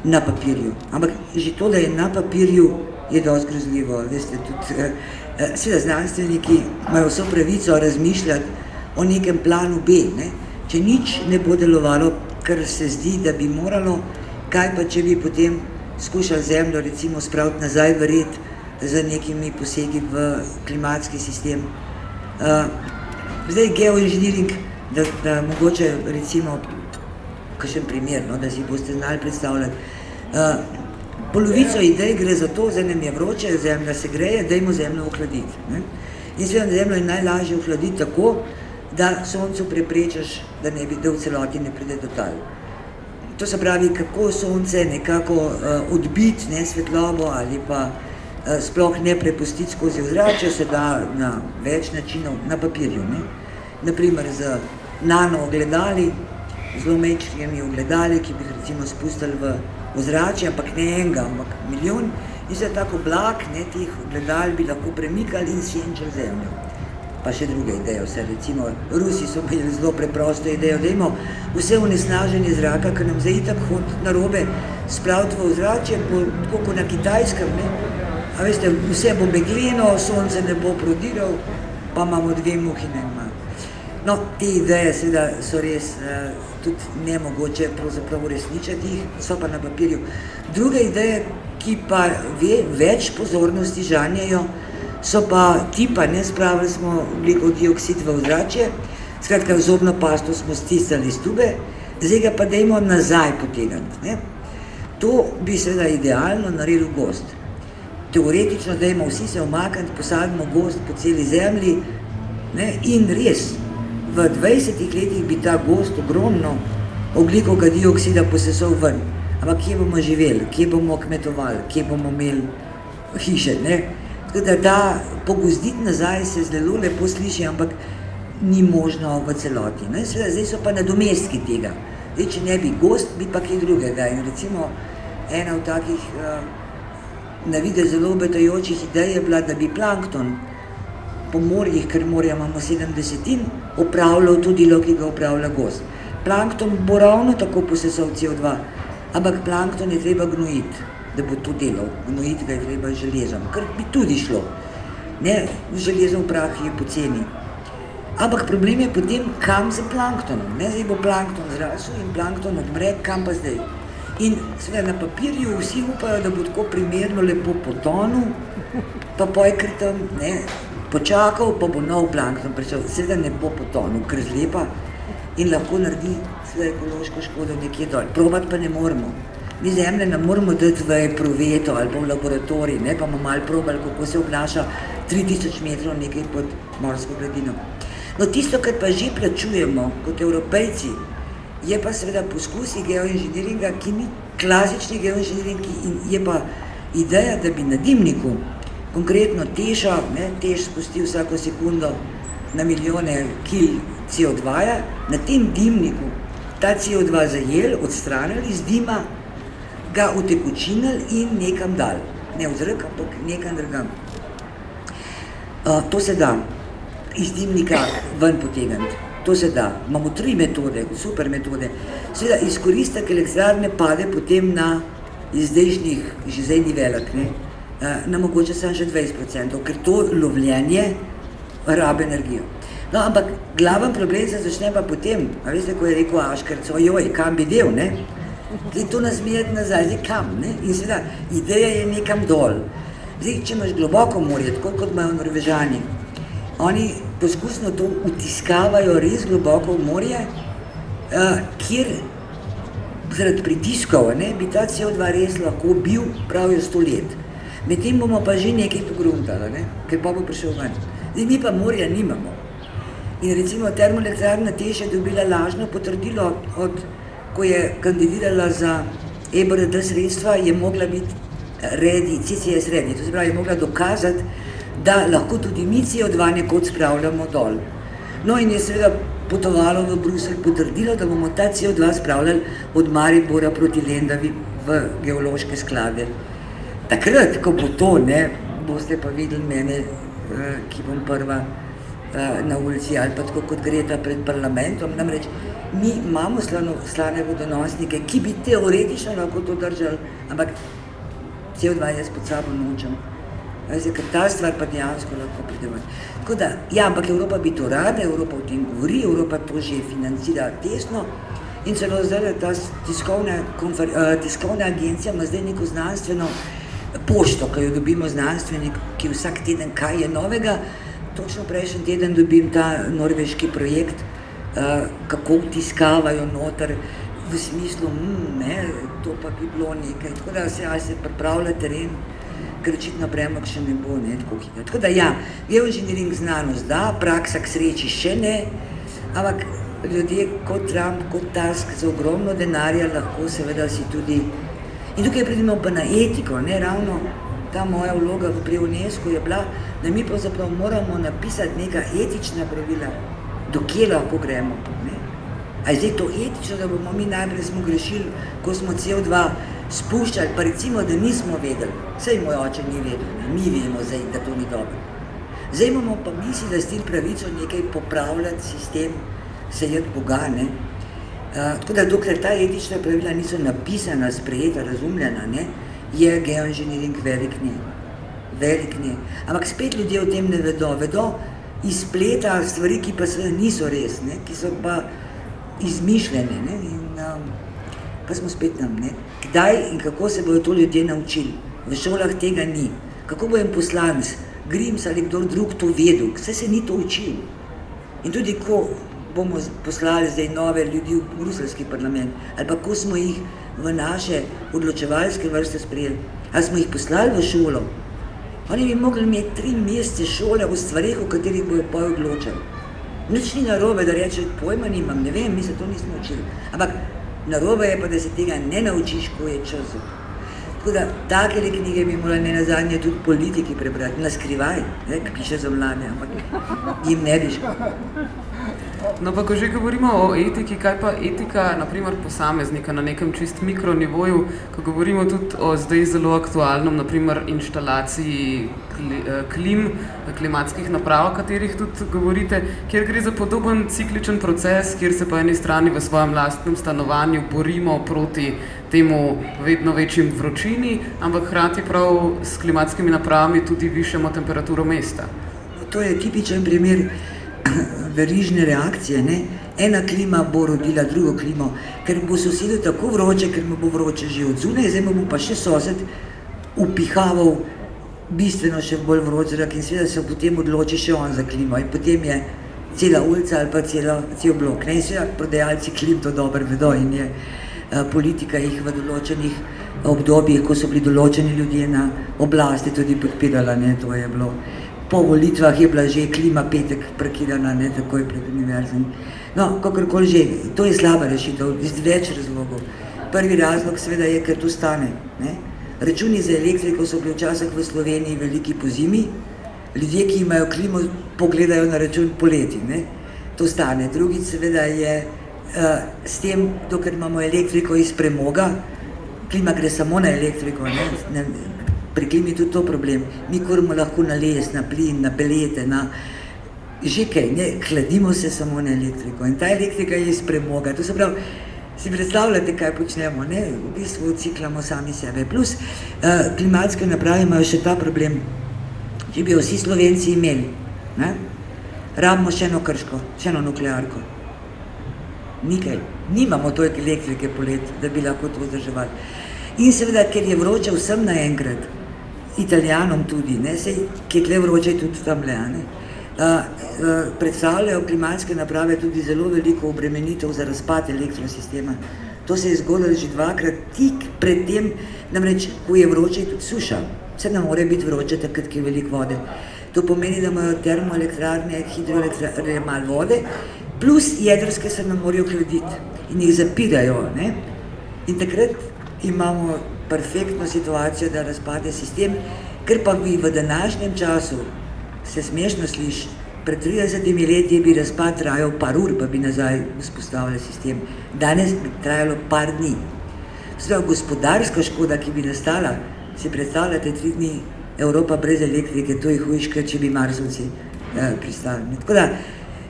Speaker 2: na papirju, ampak že to, da je na papirju, je dosti grozljivo. Veste, tudi seveda znanstveniki imajo vso pravico razmišljati o nekem planu B. Ne? Če nič ne bo delovalo, kar se zdi, da bi moralo, kaj pa če bi potem skušali Zemljo recimo spraviti nazaj v red z nekimi posegi v klimatski sistem. Zdaj geoinženiring, da mogoče recimo kakšen primer, no, da si boste znali predstavljati. Polovico idej gre za to, zdaj nam je vroče, Zemlja se greje, dajmo Zemljo ohladiti. Ne? In seveda Zemljo je najlažje ohladiti tako, da Soncu preprečiš, da v celoti ne pride do tal. To se pravi, kako Sonce nekako odbiti svetlobo ali pa sploh ne prepustiti skozi ozračje, se da na več načinov na papirju. Ne? Naprimer z nano ogledali, zelo majhnimi ogledali, ki bi jih recimo spustili v ozračje, ampak ne enega, ampak milijon. In se tako oblak teh ogledal bi lahko premikali in senčili Zemljo. Pa še druge ideje, vse recimo Rusi so imeli zelo preprosto idejo, da imamo vse onesnaženje zraka, ki nam zdaj itak hod narobe spraviti v ozračje, tako kot na Kitajskem. Ne? A veste, vse bo megleno, sonce ne bo prodiral, pa imamo 2 muhi ne ima. No, te ideje seveda so res tudi nemogoče pravzaprav uresničiti jih, so pa na papirju. Druge ideje, ki pa več pozornosti žanjejo, so pa tipa, spravili smo ogljikov dioksid v ozračje, skratka v zobno pasto smo stisnili iz tube, zdaj ga pa dajmo nazaj potegniti. To bi seveda idealno naredil gozd. Teoretično dajmo vsi se umakniti, posadimo gozd po celi Zemlji in res, v 20 letih bi ta gozd ogromno ogljikovega dioksida posesal ven. Ampak kje bomo živeli, kje bomo kmetovali, kje bomo imeli hiše, ne. Tako da ta pogozditi nazaj se zelo lepo sliši, ampak ni možno v celoti, ne. Seveda, zdaj so pa nadomestki tega. Zdaj, če ne bi gozd, bi pa kaj drugega. In recimo ena od takih na videz zelo obetajočih idej je bila, da bi plankton po morjih, ker morja imamo 70, opravljal to delo, ki ga opravlja gozd. Plankton bo ravno tako posesal CO2, ampak plankton je treba gnojiti, da bo to delal. Gnojiti ga je treba z železom, kar bi tudi šlo. Ne, železov prah je poceni. Ampak problem je potem, kam za planktonom. Ne, zdaj bo plankton zrasel in plankton odmre, kam pa zdaj. In seveda na papirju vsi upajo, da bo tako primerno lepo potonil, pa pojkar tam, ne, počakal, pa bo nov plankton prišel. Seveda ne bo potonil, ker zlepa in lahko naredi seveda ekološko škodo nekje dol. Probat pa ne moremo. Mi zemlje ne moramo dati v eproveto ali pa v laboratorij, ne, pa bomo malo probali, kako se obnaša 3000 metrov nekaj pod morsko gladino. No, tisto, kar pa že plačujemo kot Evropejci, je pa seveda poskusi geoinženiringa, ki ni klasični geoinženiring in je pa ideja, da bi na dimniku, konkretno Teša, ne, Teš spusti vsako sekundo na milijone kil CO2-ja, na tem dimniku ta CO2 zajel, odstranili iz dima, ga utekočinili in nekam dal. Ne v zrak, ampak nekam drugam. To se da iz dimnika ven potegniti. To se da. Imamo 3 metode, super metode. Seveda izkoristek elektrarne pade potem na zdajšnjih, že zdaj ni velik, ne, na mogoče samo še 20%, ker to lovljenje rabe energijo. No, ampak glaven problem se začne pa potem, a veste, ko je rekel Aškerc, ojoj, kam bi del, ne? Zdaj to nasmejati nazaj, zdaj kam, ne? In seveda, ideja je nekam dol. Zdaj, če imaš globoko morje, tako kot imajo Norvežani, oni poskusno to utiskavajo res globoko v morje, kjer zaradi pritiskov, ne, bi ta CO2 res lahko bil pravijo 100 let. Medtem bomo pa že nekaj pogruntali, ne, ker pa bo prišel ven. Zdaj mi pa morja nimamo. In recimo termoelektrarna Teš je dobila lažno potrdilo ko je kandidirala za EBRD sredstva, je mogla biti ready, CCS ready, to se pravi, je mogla dokazati, da lahko tudi mi CO2 nekod spravljamo dol. No in je seveda potovalo v Bruselj potrdilo, da bomo ta CO2 spravljali od Maribora proti Lendavi v geološke sklade. Takrat, ko bo to, ne, boste pa videli mene, ki bom prva na ulici ali pa tako kot Greta pred parlamentom. Namreč mi imamo slane vodonosnike, ki bi teoretično lahko to držali, ampak CO2 jaz pod sabo nočem. Ker ta stvar pa dejansko lahko pride ven. Tako da, ja, ampak Evropa bi to rada, Evropa o tem govori, Evropa to že financira tesno in celo zdaj ta tiskovna agencija ima zdaj neko znanstveno pošto, ki jo dobimo znanstveniki vsak teden, kaj je novega. Točno prejšnji teden dobim ta norveški projekt, kako vtiskavajo noter v smislu, ne, to pa bi bilo nekaj. Tako da se pripravlja teren, ker očitno premog še ne bo, ne, tako hitro. Tako da ja, geoinženiring znanost da, praksa k sreči še ne, ampak ljudje kot Trump, kot Tusk za ogromno denarja lahko seveda si tudi. In tukaj pridemo pa na etiko, ne, ravno ta moja vloga pri UNESCO je bila, da mi pravzaprav moramo napisati neka etična pravila, do kje lahko gremo, ne. A je zdaj to etično, da bomo mi najprej smo grešili, ko smo CO2 spuščali, pa recimo, da nismo vedeli, saj moj oče ni vedel, ne? Mi vemo zdaj, da to ni dobro. Zdaj imamo pa mi si lastili pravico nekaj popravljati sistem, sejati Boga, ne. Tako da dokler ta etična pravila niso napisana, sprejeta, razumljena, ne, je geoinženiring velik ne. Ampak spet ljudje o tem ne vedo iz spleta stvari, ki pa seveda niso res, ne, ki so pa izmišljene, ne, in pa smo spet tam, ne. Kdaj in kako se bodo to ljudje naučili? V šolah tega ni. Kako bo en poslanec, Grims ali kdo drug to vedel? Saj se ni to učil. In tudi ko bomo poslali zdaj nove ljudi v bruseljski parlament, ali pa ko smo jih v naše odločevalske vrste sprejeli, ali smo jih poslali v šolo, oni bi mogli imeti 3 mesece šole o stvareh, o katerih bojo pa odločali. Nič ni narobe, da reče, pojma nimam, ne vem, mi se to nismo učili. Ampak narobe je pa, da se tega ne naučiš, ko je čas. Tako da, takele knjige bi morali ne nazadnje tudi politiki prebrati, na skrivaj, ki piše za mlade, ampak jim ne bi šlo.
Speaker 1: No, pa ko že govorimo o etiki, kaj pa etika, naprimer posameznika na nekem čist mikronivoju, ko govorimo tudi o zdaj zelo aktualnem, naprimer inštalaciji klimatskih naprav, o katerih tudi govorite, kjer gre za podoben cikličen proces, kjer se po eni strani v svojem lastnem stanovanju borimo proti temu vedno večjim vročini, ampak hkrati prav s klimatskimi napravami tudi višamo temperaturo mesta.
Speaker 2: To je tipičen primer verižne reakcije, ne? Ena klima bo rodila drugo klimo, ker bo sosedu tako vroče, ker mu bo vroče že od zunaj, zdaj mu bo pa še sosed upihaval bistveno še bolj vroč zrak in seveda se potem odloči še on za klimo in potem je cela ulica ali pa cel blok. Ne? In seveda prodajalci klim to dobro vedo in je politika jih v določenih obdobjih, ko so bili določeni ljudje na oblasti, tudi podpirala, ne? To je bilo. Po volitvah je bila že klima petek prekidana, ne, takoj pred univerzami. No, kakorkoli že, to je slaba rešitev, iz več razlogov. Prvi razlog seveda je, ker to stane, ne. Računi za elektriko so bili včasih v Sloveniji veliki pozimi, ljudje, ki imajo klimo, pogledajo na račun poleti, ne. To stane. Drugič seveda je s tem, dokler imamo elektriko iz premoga, klima gre samo na elektriko, ne. Pri klimi je tudi to problem. Mi kurimo lahko na les, na plin, na pelete, na že kaj, ne, hladimo se samo na elektriko in ta elektrika je iz premoga. To se pravi, si predstavljate, kaj počnemo, ne, v bistvu ciklamo sami sebe. Plus, klimatske naprave imajo še ta problem, če bi jo vsi Slovenci imeli, ne, rabimo še eno Krško, še eno nuklearko. Nikaj, nimamo toliko elektrike polet, da bi lahko to vzdrževali. In seveda, ker je vroče vsem naenkrat, Italijanom tudi, ne, sej, ki je tle vroče tudi tamle, ne, predstavljajo klimatske naprave tudi zelo veliko obremenitev za razpad elektrosistema. To se je zgodilo že dvakrat, tik pred tem, namreč, ko je vroče, je tudi suša. Se ne more biti vroče, takrat, ki je veliko vode. To pomeni, da imajo termoelektrarne, hidroelektrarne malo vode, plus jedrske se ne morajo hladiti in jih zapirajo, ne. In takrat imamo perfektno situacijo, da razpade sistem, ker pa bi v današnjem času, se smešno sliši, pred 30 leti bi razpad trajal par ur, pa bi nazaj vzpostavili sistem. Danes bi trajalo par dni. Zdaj, gospodarska škoda, ki bi nastala, si predstavljate 3 dni Evropa brez elektrike, to je hujška, če bi Marsovci pristali. Tako da,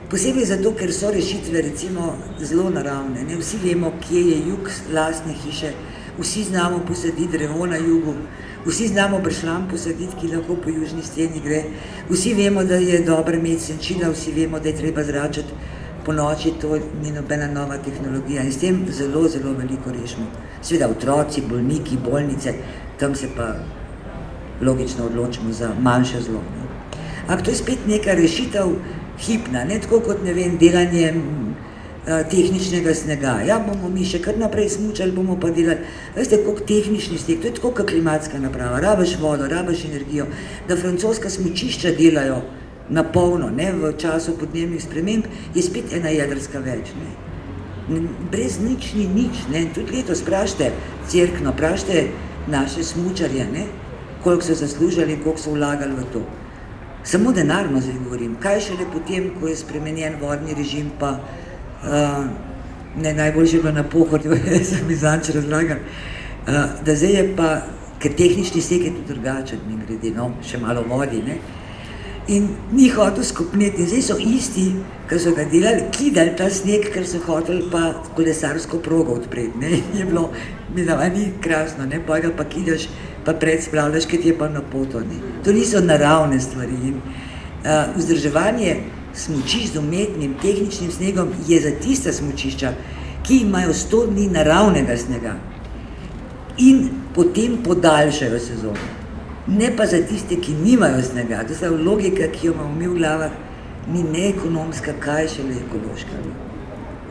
Speaker 2: posebej zato, ker so rešitve recimo zelo naravne, ne? Vsi vemo, kje je jug lastne hiše, vsi znamo posaditi drevo na jugu, vsi znamo bršljan posaditi, ki lahko po južni steni gre, vsi vemo, da je dobro imeti senčila, vsi vemo, da je treba zračati po noči, to ni nobena nova tehnologija in s tem zelo, zelo veliko rešimo. Seveda otroci, bolniki, bolnice, tam se pa logično odločimo za manjše zlo. Ampak to je spet neka rešitev hipna, ne tako kot, ne vem, delanje tehničnega snega. Ja, bomo mi še kar naprej smučali, bomo pa delali. Veste, koliko tehnični sneg, to je tako kot klimatska naprava. Rabiš vodo, rabiš energijo, da francoska smučišča delajo na polno, ne, v času podnebnih sprememb, je spet ena jedrska več, ne. Brez nič ni nič, ne. Tudi letos vprašajte Cerkno, vprašajte naše smučarje, ne, koliko so zaslužili in koliko so vlagali v to. Samo denarno zdaj govorim. Kaj šele potem, ko je spremenjen vodni režim, pa ne, najboljše je bilo na Pohorju, sem mi zadnjič razlagal, da zdaj je pa, ker tehnični sneg je tudi drugačen, mimogrede, no, še malo vodi, ne, in ni hotel skopneti, in zdaj so isti, ki so ga delali, kidali ta sneg, ker so hoteli pa kolesarsko progo odpreti, ne, je bilo, ni krasno, ne, pa ga pa kidaš, pa predspravljaš, ker ti je pa na poto, ne. To niso naravne stvari in vzdrževanje smučišč z umetnim tehničnim snegom je za tista smučišča, ki imajo 100 dni naravnega snega in potem podaljšajo sezono. Ne pa za tiste, ki nimajo snega. To je logika, ki jo imamo mi v glavah, ni neekonomska, kaj šele ekološka.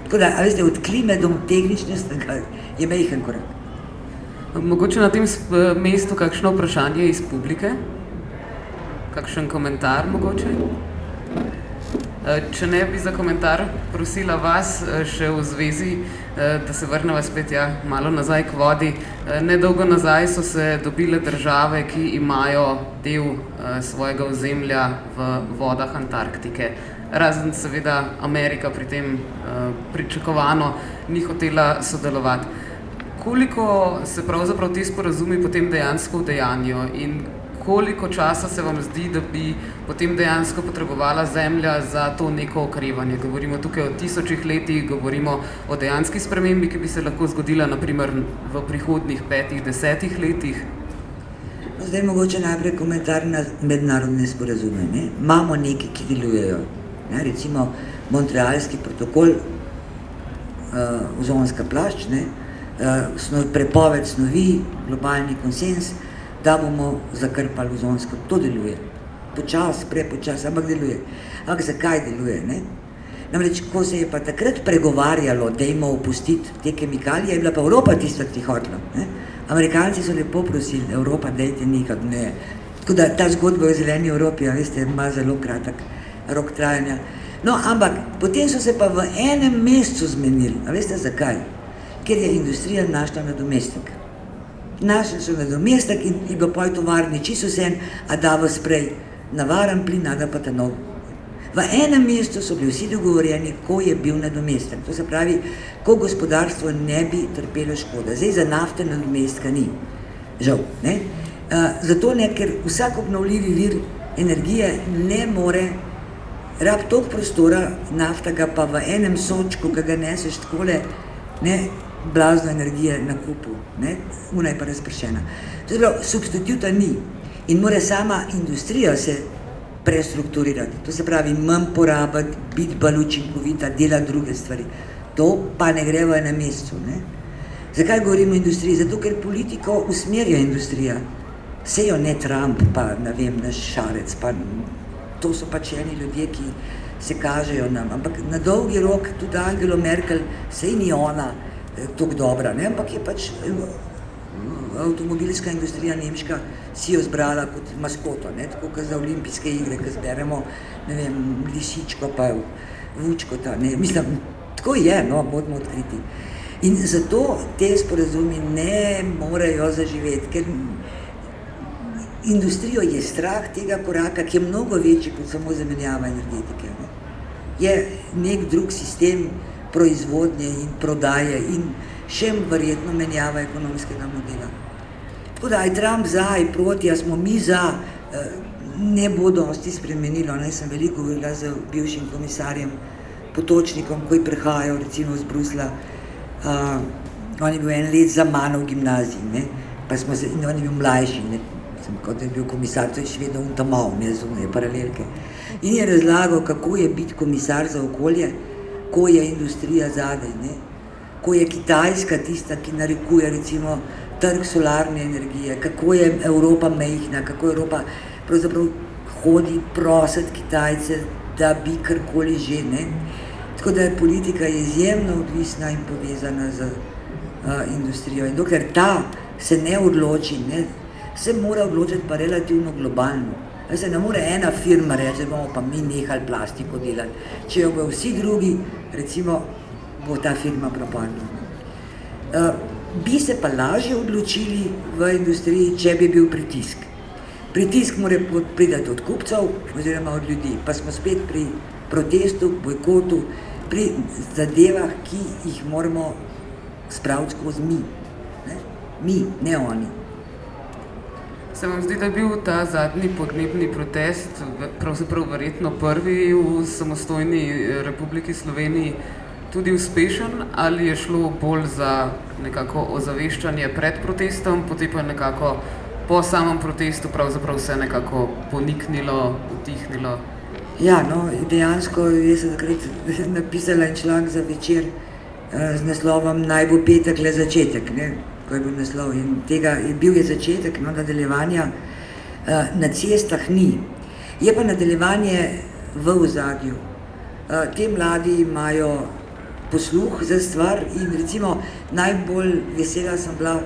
Speaker 2: Tako da, veste, od klime do tehnične snega je majhen korak.
Speaker 1: Mogoče na tem mestu kakšno vprašanje iz publike? Kakšen komentar mogoče? Če ne bi za komentar prosila vas še v zvezi, da se vrneva spet malo nazaj k vodi. Nedolgo nazaj so se dobile države, ki imajo del svojega ozemlja v vodah Antarktike. Razen seveda Amerika pri tem pričakovano ni hotela sodelovati. Koliko se pravzaprav ti sporazumi potem dejansko udejanjijo in koliko časa se vam zdi, da bi potem dejansko potrebovala Zemlja za to neko okrevanje? Govorimo tukaj o tisočih letih, govorimo o dejanski spremembi, ki bi se lahko zgodila naprimer v prihodnjih 5-10 letih.
Speaker 2: Zdaj mogoče najprej komentar na mednarodne sporazume. Imamo neki, ki delujejo. Recimo Montrealski protokol, ozonska plašč, prepoved snovi, globalni konsens, da bomo zakrpali ozonsko. To deluje. Prepočas, ampak deluje. Ampak zakaj deluje? Namreč, ko se je pa takrat pregovarjalo, dajmo opustiti te kemikalije, je bila pa Evropa tista, ki hotela. Amerikanci so lepo prosili, Evropa, dajte nikak, ne. Tako da ta zgodba o zeleni Evropi, veste, ima zelo kratek rok trajanja. No, ampak potem so se pa v enem mesecu zmenili. A veste zakaj? Ker je industrija našla nadomestek. Našli so nadomestek in je bilo poj tovarni čisto vse, a da v sprej navaren plin, a da pa ta nov. V enem mesecu so bili vsi dogovorjeni, ko je bil nadomestek. To se pravi, ko gospodarstvo ne bi trpelo škode. Zdaj za nafte nadomestka ni. Žal, ne? Zato ne, ker vsak obnovljivi vir energije ne more rab toliko prostora, nafta ga pa v enem sočku, ki ga neseš takole, blazno energije na kupu, ona je pa razpršena. To je prav, substituta ni in mora sama industrija se prestrukturirati. To se pravi, manj porabiti, biti bolj učinkovita, delati druge stvari. To pa ne gre v enem mesecu. Zakaj govorimo o industriji? Zato, ker politiko usmerja industrija. Sejo ne Trump, pa ne vem, naš Šarec, pa to so pač eni ljudje, ki se kažejo nam. Ampak na dolgi rok tudi Angela Merkel, sej ni ona toliko dobra, ampak je pač avtomobilska industrija nemška si jo zbrala kot maskoto, tako kot za olimpijske igre, ko zberemo, ne vem, lisičko pa vučkota, mislim, tako je, bodimo odkriti. In zato te sporazumi ne morejo zaživeti, ker industrijo je strah tega koraka, ki je mnogo večji kot samo zamenjava energetike. Je nek drug sistem proizvodnje in prodaje in še verjetno menjava ekonomskega modela. Tako da, aj Trump za, aj proti, a smo mi za, ne bo dosti spremenilo. Sem veliko govorila z bivšim komisarjem Potočnikom, ko je prihajal recimo z Brusla. On je bil en let za mano v gimnaziji, pa smo se, in on je bil mlajši, kot je bil komisar, to je še vedno untamal, zunaj paralelke. In je razlagal, kako je biti komisar za okolje, ko je industrija zadaj, ko je Kitajska tista, ki narekuje recimo trg solarne energije, kako je Evropa majhna, kako Evropa pravzaprav hodi prositi Kitajce, da bi karkoli že, Tako da politika je izjemno odvisna in povezana z industrijo. In dokler ta se ne odloči, se mora odločiti pa relativno globalno. Se ne more ena firma reči, da bomo pa mi nehali plastiko delati. Če jo bo vsi drugi, recimo, bo ta firma propadla. Bi se pa lažje odločili v industriji, če bi bil pritisk. Pritisk mora priti od kupcev oziroma od ljudi. Pa smo spet pri protestu, bojkotu, pri zadevah, ki jih moramo spraviti skozi mi. Mi, ne oni.
Speaker 1: Se vam zdi, da je bil ta zadnji podnebni protest pravzaprav verjetno prvi v samostojni Republiki Sloveniji tudi uspešen, ali je šlo bolj za nekako ozaveščanje pred protestom, potem pa nekako po samem protestu pravzaprav vse nekako poniknilo, utihnilo?
Speaker 2: Ja, dejansko jaz sem takrat napisala en članek za Večer z naslovom Naj bo petek le začetek, ko je bil naslov, in tega bil je začetek, nadaljevanja na cestah ni. Je pa nadaljevanje v ozadju. Te mladi imajo posluh za stvar in recimo najbolj vesela sem bila,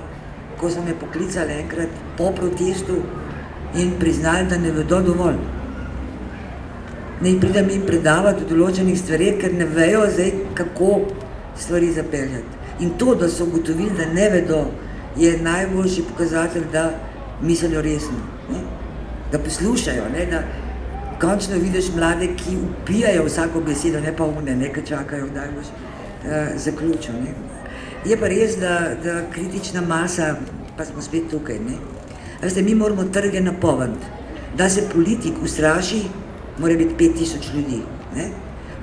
Speaker 2: ko so me poklicali enkrat po protestu in priznali, da ne vedo dovolj. ne pridem jim predavati o določenih stvareh, ker ne vejo zdaj, kako stvari zapeljati. In to, da so ugotovili, da ne vedo, je najboljši pokazatelj, da mislijo resno, ne? Da poslušajo, ne? Da končno vidiš mlade, ki upijajo vsako besedo, ne pa umne, ne, ki čakajo, da boš zaključil. Ne? Je pa res, da kritična masa, pa smo spet tukaj, ne? Veste, mi moramo trge napolniti. Da se politik ustraši, mora biti 5000 ljudi. Ne?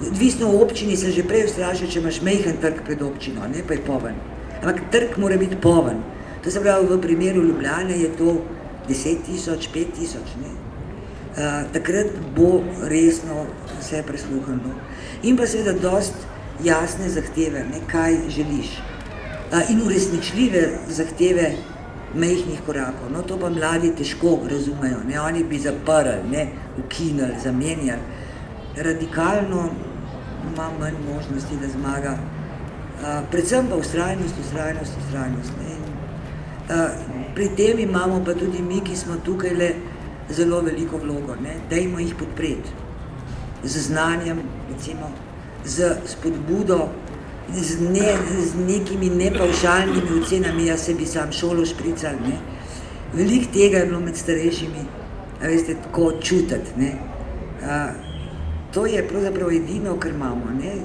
Speaker 2: Odvisno v občini se že prej ustraši, če imaš majhen trg pred občino, ne, pa je poln. Ampak trg mora biti poln. To se pravi, v primeru Ljubljane je to 10 000, 5000, ne. Takrat bo resno vse presluhano. In pa seveda dost jasne zahteve, ne, kaj želiš. In uresničljive zahteve majhnih korakov. No, to pa mladi težko razumejo, ne. Oni bi zaprli, ne, ukinili, zamenjali. Radikalno ima manj možnosti, da zmaga. Predvsem pa vztrajnost. Ne. Pri tem imamo pa tudi mi, ki smo tukaj le zelo veliko vlogo, ne. Dajmo jih podpreti. Z znanjem, recimo, z spodbudo, z nekimi nepavšalnimi ocenami, jaz se bi sam šolo šprical, ne. Veliko tega je bilo med starejšimi, veste, tako čutiti, ne. To je pravzaprav edino, kar imamo, ne.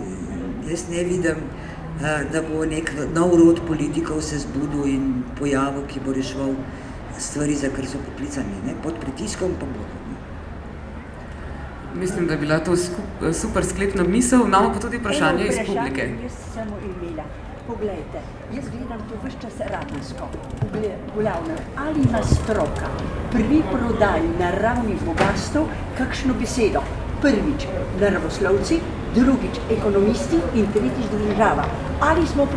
Speaker 2: Jaz ne vidim, da bo nek nov rod politikov se zbudil in pojavil, ki bo reševal stvari, za kar so poklicani, ne. Pod pritiskom pa bodo.
Speaker 1: Mislim, da je bila to super sklepna misel. Imamo pa tudi vprašanje iz publike.
Speaker 3: Jaz sem imela. Poglejte, jaz gledam to ves čas radensko. Glavno, ali ima stroka pri prodaji naravnih bogastev kakšno besedo? Prvič naravoslovci, drugič ekonomisti in tretjič država. Ali smo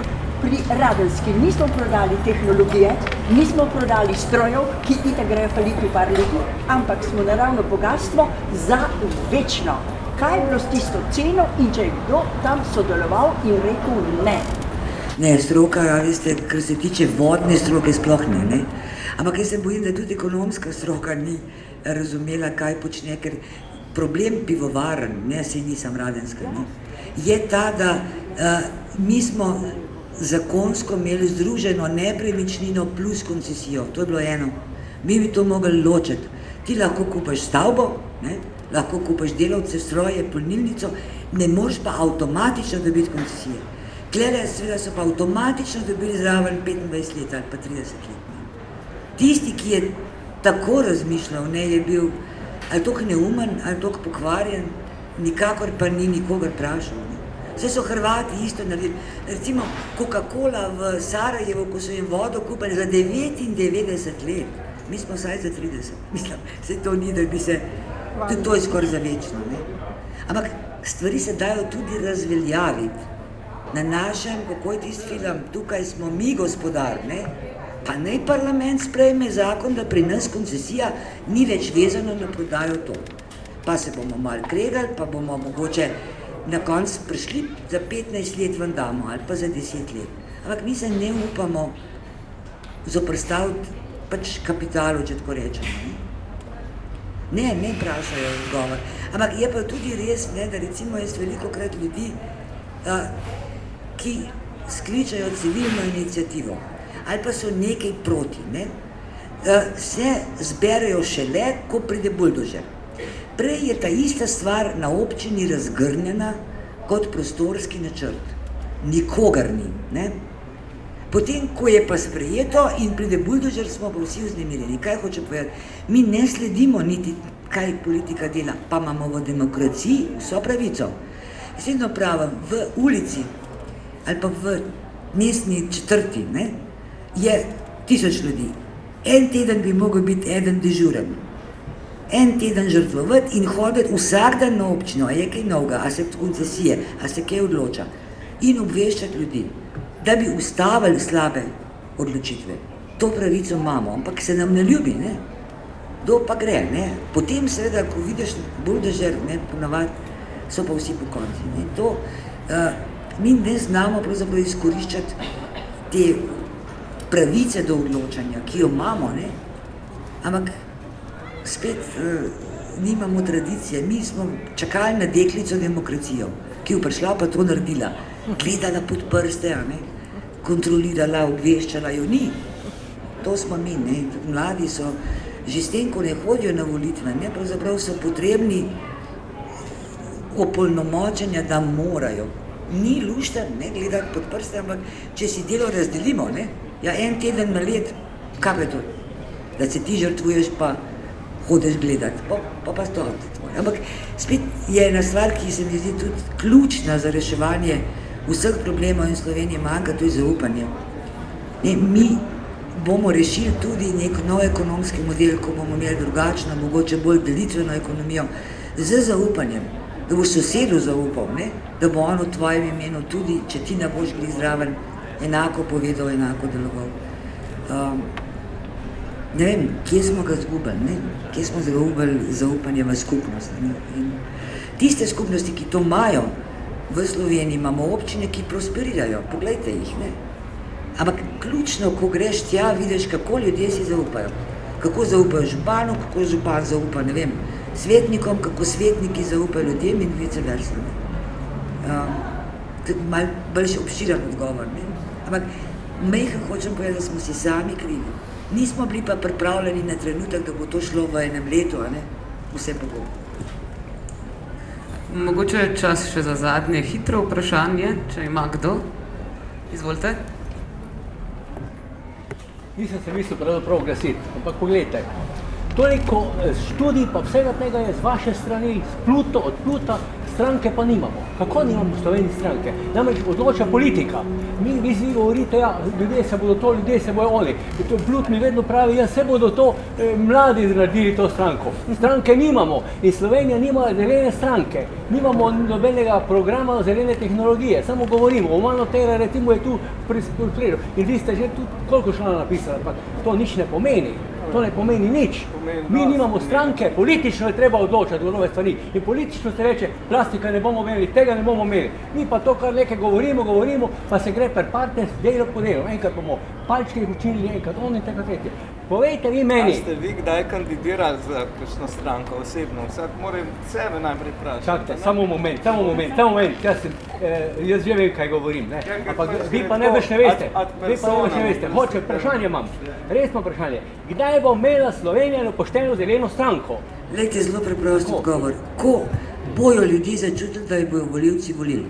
Speaker 3: pri Radenski nismo prodali tehnologije, nismo prodali strojev, ki itak grejo faliti v par letih, ampak smo naravno bogatstvo za večno. Kaj je bilo s tisto ceno in če je kdo tam sodeloval in rekel ne?
Speaker 2: Ne, stroka, veste, kar se tiče vodne stroke, sploh ne. Ampak jaz se bojim, da tudi ekonomska stroka ni razumela, kaj počne, ker problem pivovarn, ne, saj nisem radenska, ne, je ta, da mi smo zakonsko imeli združeno nepremičnino plus koncesijo. To je bilo eno. Mi bi to mogli ločiti. Ti lahko kupaš stavbo, ne, lahko kupaš delavce, stroje, polnilnico, ne moreš pa avtomatično dobiti koncesije. Tlele seveda so pa avtomatično dobili zraven 25 let ali pa 30 let. Ne. Tisti, ki je tako razmišljal, ne, je bil ali toliko neumen, ali toliko pokvarjen, nikakor pa ni nikogar vprašal. Vse so Hrvati isto naredili. Recimo Coca-Cola v Sarajevu, ko so jim vodo kupili za 99 let, mi smo vsaj za 30. Mislim, vse to ni, da bi se, tudi to je skoraj za večno. Ne? Ampak stvari se dajo tudi razveljaviti. Na našem, kako je tisti film, tukaj smo mi gospodar, ne? Pa naj parlament sprejme zakon, da pri nas koncesija ni več vezano na prodajo to. Pa se bomo malo kregali, pa bomo mogoče na koncu prišli za 15 let ven damo ali pa za 10 let. Ampak mi se ne upamo zoprstaviti pač kapitalu, če tako rečemo. Ne vprašajo odgovor. Ampak je pa tudi res, ne, da recimo jaz velikokrat ljudi, ki skličajo civilno iniciativo ali pa so nekaj proti, ne, se zberejo šele, ko pride buldožer. Prej je ta ista stvar na občini razgrnjena kot prostorski načrt. Nikogar ni, ne. Potem, ko je pa sprejeto in pride buldožer, smo pa vsi vznemirjeni. Kaj hoče povedati? Mi ne sledimo niti, kaj politika dela, pa imamo v demokraciji vso pravico. Jaz vedno pravim, v ulici ali pa v mestni četrti, ne, je 1000 ljudi. En teden bi mogel biti eden dežuren. En teden žrtvovati in hoditi vsak dan na občino, a je kaj novega, a se koncesije, a se kaj odloča. In obveščati ljudi, da bi ustavili slabe odločitve. To pravico imamo, ampak se nam ne ljubi, ne. Kdo pa gre, ne. Potem seveda, ko vidiš buldožer, ne, ponavadi so pa vsi po konci. Ne. To, mi ne znamo pravzaprav izkoriščati te pravice do odločanja, ki jo imamo, ne. Ampak spet nimamo tradicije, mi smo čakali na deklico demokracijo, ki je prišla pa to naredila, gledala pod prste, kontrolirala, obveščala jo ni. To smo mi, ne? Mladi so, že s tem, ko ne hodijo na volitve, ne? Pravzaprav so potrebni opolnomočenja, da morajo. Ni lušten, ne, gledati pod prste, ampak če si delo razdelimo, ne, ja, en teden na let, kaj je to? Da se ti žrtvuješ pa hodiš gledati, pa to. Ampak spet je ena stvar, ki se mi zdi tudi ključna za reševanje vseh problemov in Slovenije manjka, to je zaupanje. Ne, mi bomo rešili tudi nek nov ekonomski model, ko bomo imeli drugačno, mogoče bolj delitveno ekonomijo, z zaupanjem. Da boš sosedu zaupal, ne? Da bo on v tvojem imenu tudi, če ti ne boš glih zraven, enako povedal, enako deloval. Ne vem, kje smo ga zgubili, ne? Kje smo zgubili zaupanje v skupnost. Ne? In tiste skupnosti, ki to imajo v Sloveniji, imamo občine, ki prosperirajo, poglejte jih, ne? Ampak ključno, ko greš tja, vidiš, kako ljudje si zaupajo. Kako zaupajo županu, kako župan zaupa, ne vem, svetnikom, kako svetniki zaupajo ljudem in vice versa. Malo bolj obširen odgovor, ne? Ampak majhen hočem povedati, da smo si sami krivi. Nismo bili pa pripravljeni na trenutek, da bo to šlo v enem letu, a ne? Vse pa bo.
Speaker 1: Mogoče je čas še za zadnje hitro vprašanje, če ima kdo. Izvolite.
Speaker 4: Nisem se mislil pravzaprav oglasiti, ampak pogledajte. Toliko študij pa vsega tega je z vaše strani, od Pluta, stranke pa nimamo. Kako nimamo v Sloveniji stranke? Namreč odloča politika. Vi govorite, ja, ljudje se bodo to, ljudje se bojo oni. Plut mi vedno pravi, ja, se bodo to mladi naredili to stranko. Stranke nimamo in Slovenija nima zelene stranke. Nimamo nobenega programa zelene tehnologije, samo govorimo. Umanotera recimo je tu pri in vi ste že tudi koliko člana napisali, ampak to nič ne pomeni. To ne pomeni nič. Mi nimamo stranke, politično je treba odločati v nove stvari. In politično se reče, plastika ne bomo imeli, tega ne bomo imeli. Mi pa to, kar nekaj govorimo, pa se gre per partes, delo po delu. Enkrat bomo palčke učinili, enkrat on in tako tretje. Povejte vi meni.
Speaker 5: A ste vi kdaj kandidirali za kakšno stranko osebno? Vsak mora sebe najprej vprašati.
Speaker 4: Čakajte, samo moment. Jaz že vem, kaj govorim, ne? Ampak vi pa najbrž ne veste. Hoče, vprašanje imam. Resno vprašanje. Kdaj bo imela Slovenija pošteno zeleno stranko?
Speaker 2: Glejte, zelo preprost odgovor. Ko bojo ljudi začutili, da jih bojo volivci volili?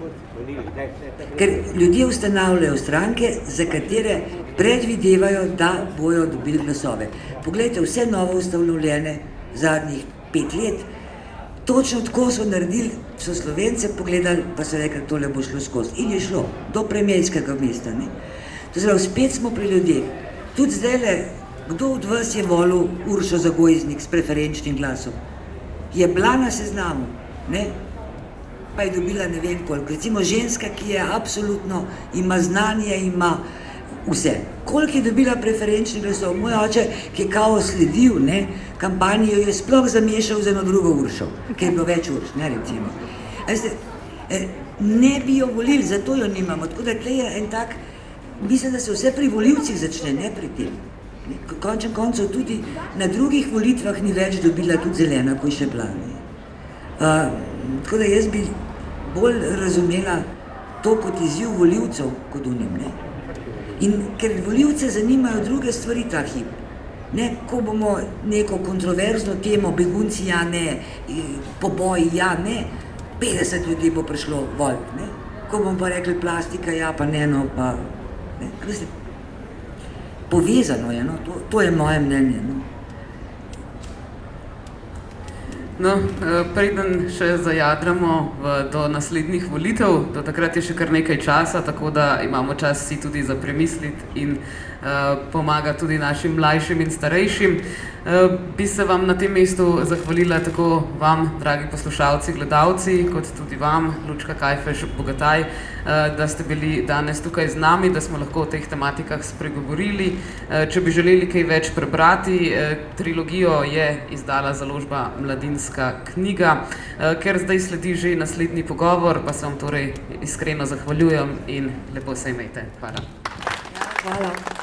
Speaker 2: Ker ljudje ustanavljajo stranke, za katere predvidevajo, da bojo dobili glasove. Poglejte, vse novo ustanovljene zadnjih 5 let, točno tako so naredili, so Slovence pogledali, pa so rekli, tole bo šlo skozi. In je šlo do premierskega mesta. Ne? To zdaj, spet smo pri ljudeh. Tudi zdajle, kdo od vas je volil Uršo Zagojznik s preferenčnim glasom? Je bila na seznamu, ne? Pa je dobila ne vem koliko. Recimo ženska, ki je absolutno, ima znanje, ima vse. Koliko je dobila preferenčnih glasov? Moj oče, ki je kao sledil, ne, kampanji, jo je sploh zamešal z eno drugo Uršo, ker je bilo več Urš, ne, recimo. Ne bi jo volili, zato jo nimamo. Tako da tle je en tak, mislim, da se vse pri volivcih začne, ne pri tem. Končen koncev tudi na drugih volitvah ni več dobila tudi zelena, ko je še bila. Tako da jaz bi bolj razumela to kot izziv volivcev, kot unim, ne. In ker volivce zanimajo druge stvari ta hip, ne, ko bomo neko kontroverzno temo, begunci ja ne, poboji ja ne, 50 ljudi bo prišlo volit, ne. Ko bomo pa rekli plastika ja pa ne, no pa, ne. Povezano je, no, to je moje mnenje, no.
Speaker 1: No, preden še zajadramo do naslednjih volitev, do takrat je še kar nekaj časa, tako da imamo čas si tudi za premisliti in pomagati tudi našim mlajšim in starejšim. Bi se vam na tem mestu zahvalila tako vam, dragi poslušalci, gledalci, kot tudi vam, Lučka Kajfež, Bogataj, da ste bili danes tukaj z nami, da smo lahko o teh tematikah spregovorili. Če bi želeli kaj več prebrati, trilogijo je izdala založba Mladinska knjiga. Ker zdaj sledi že naslednji pogovor, pa se vam torej iskreno zahvaljujem in lepo se imejte. Hvala.
Speaker 2: Hvala.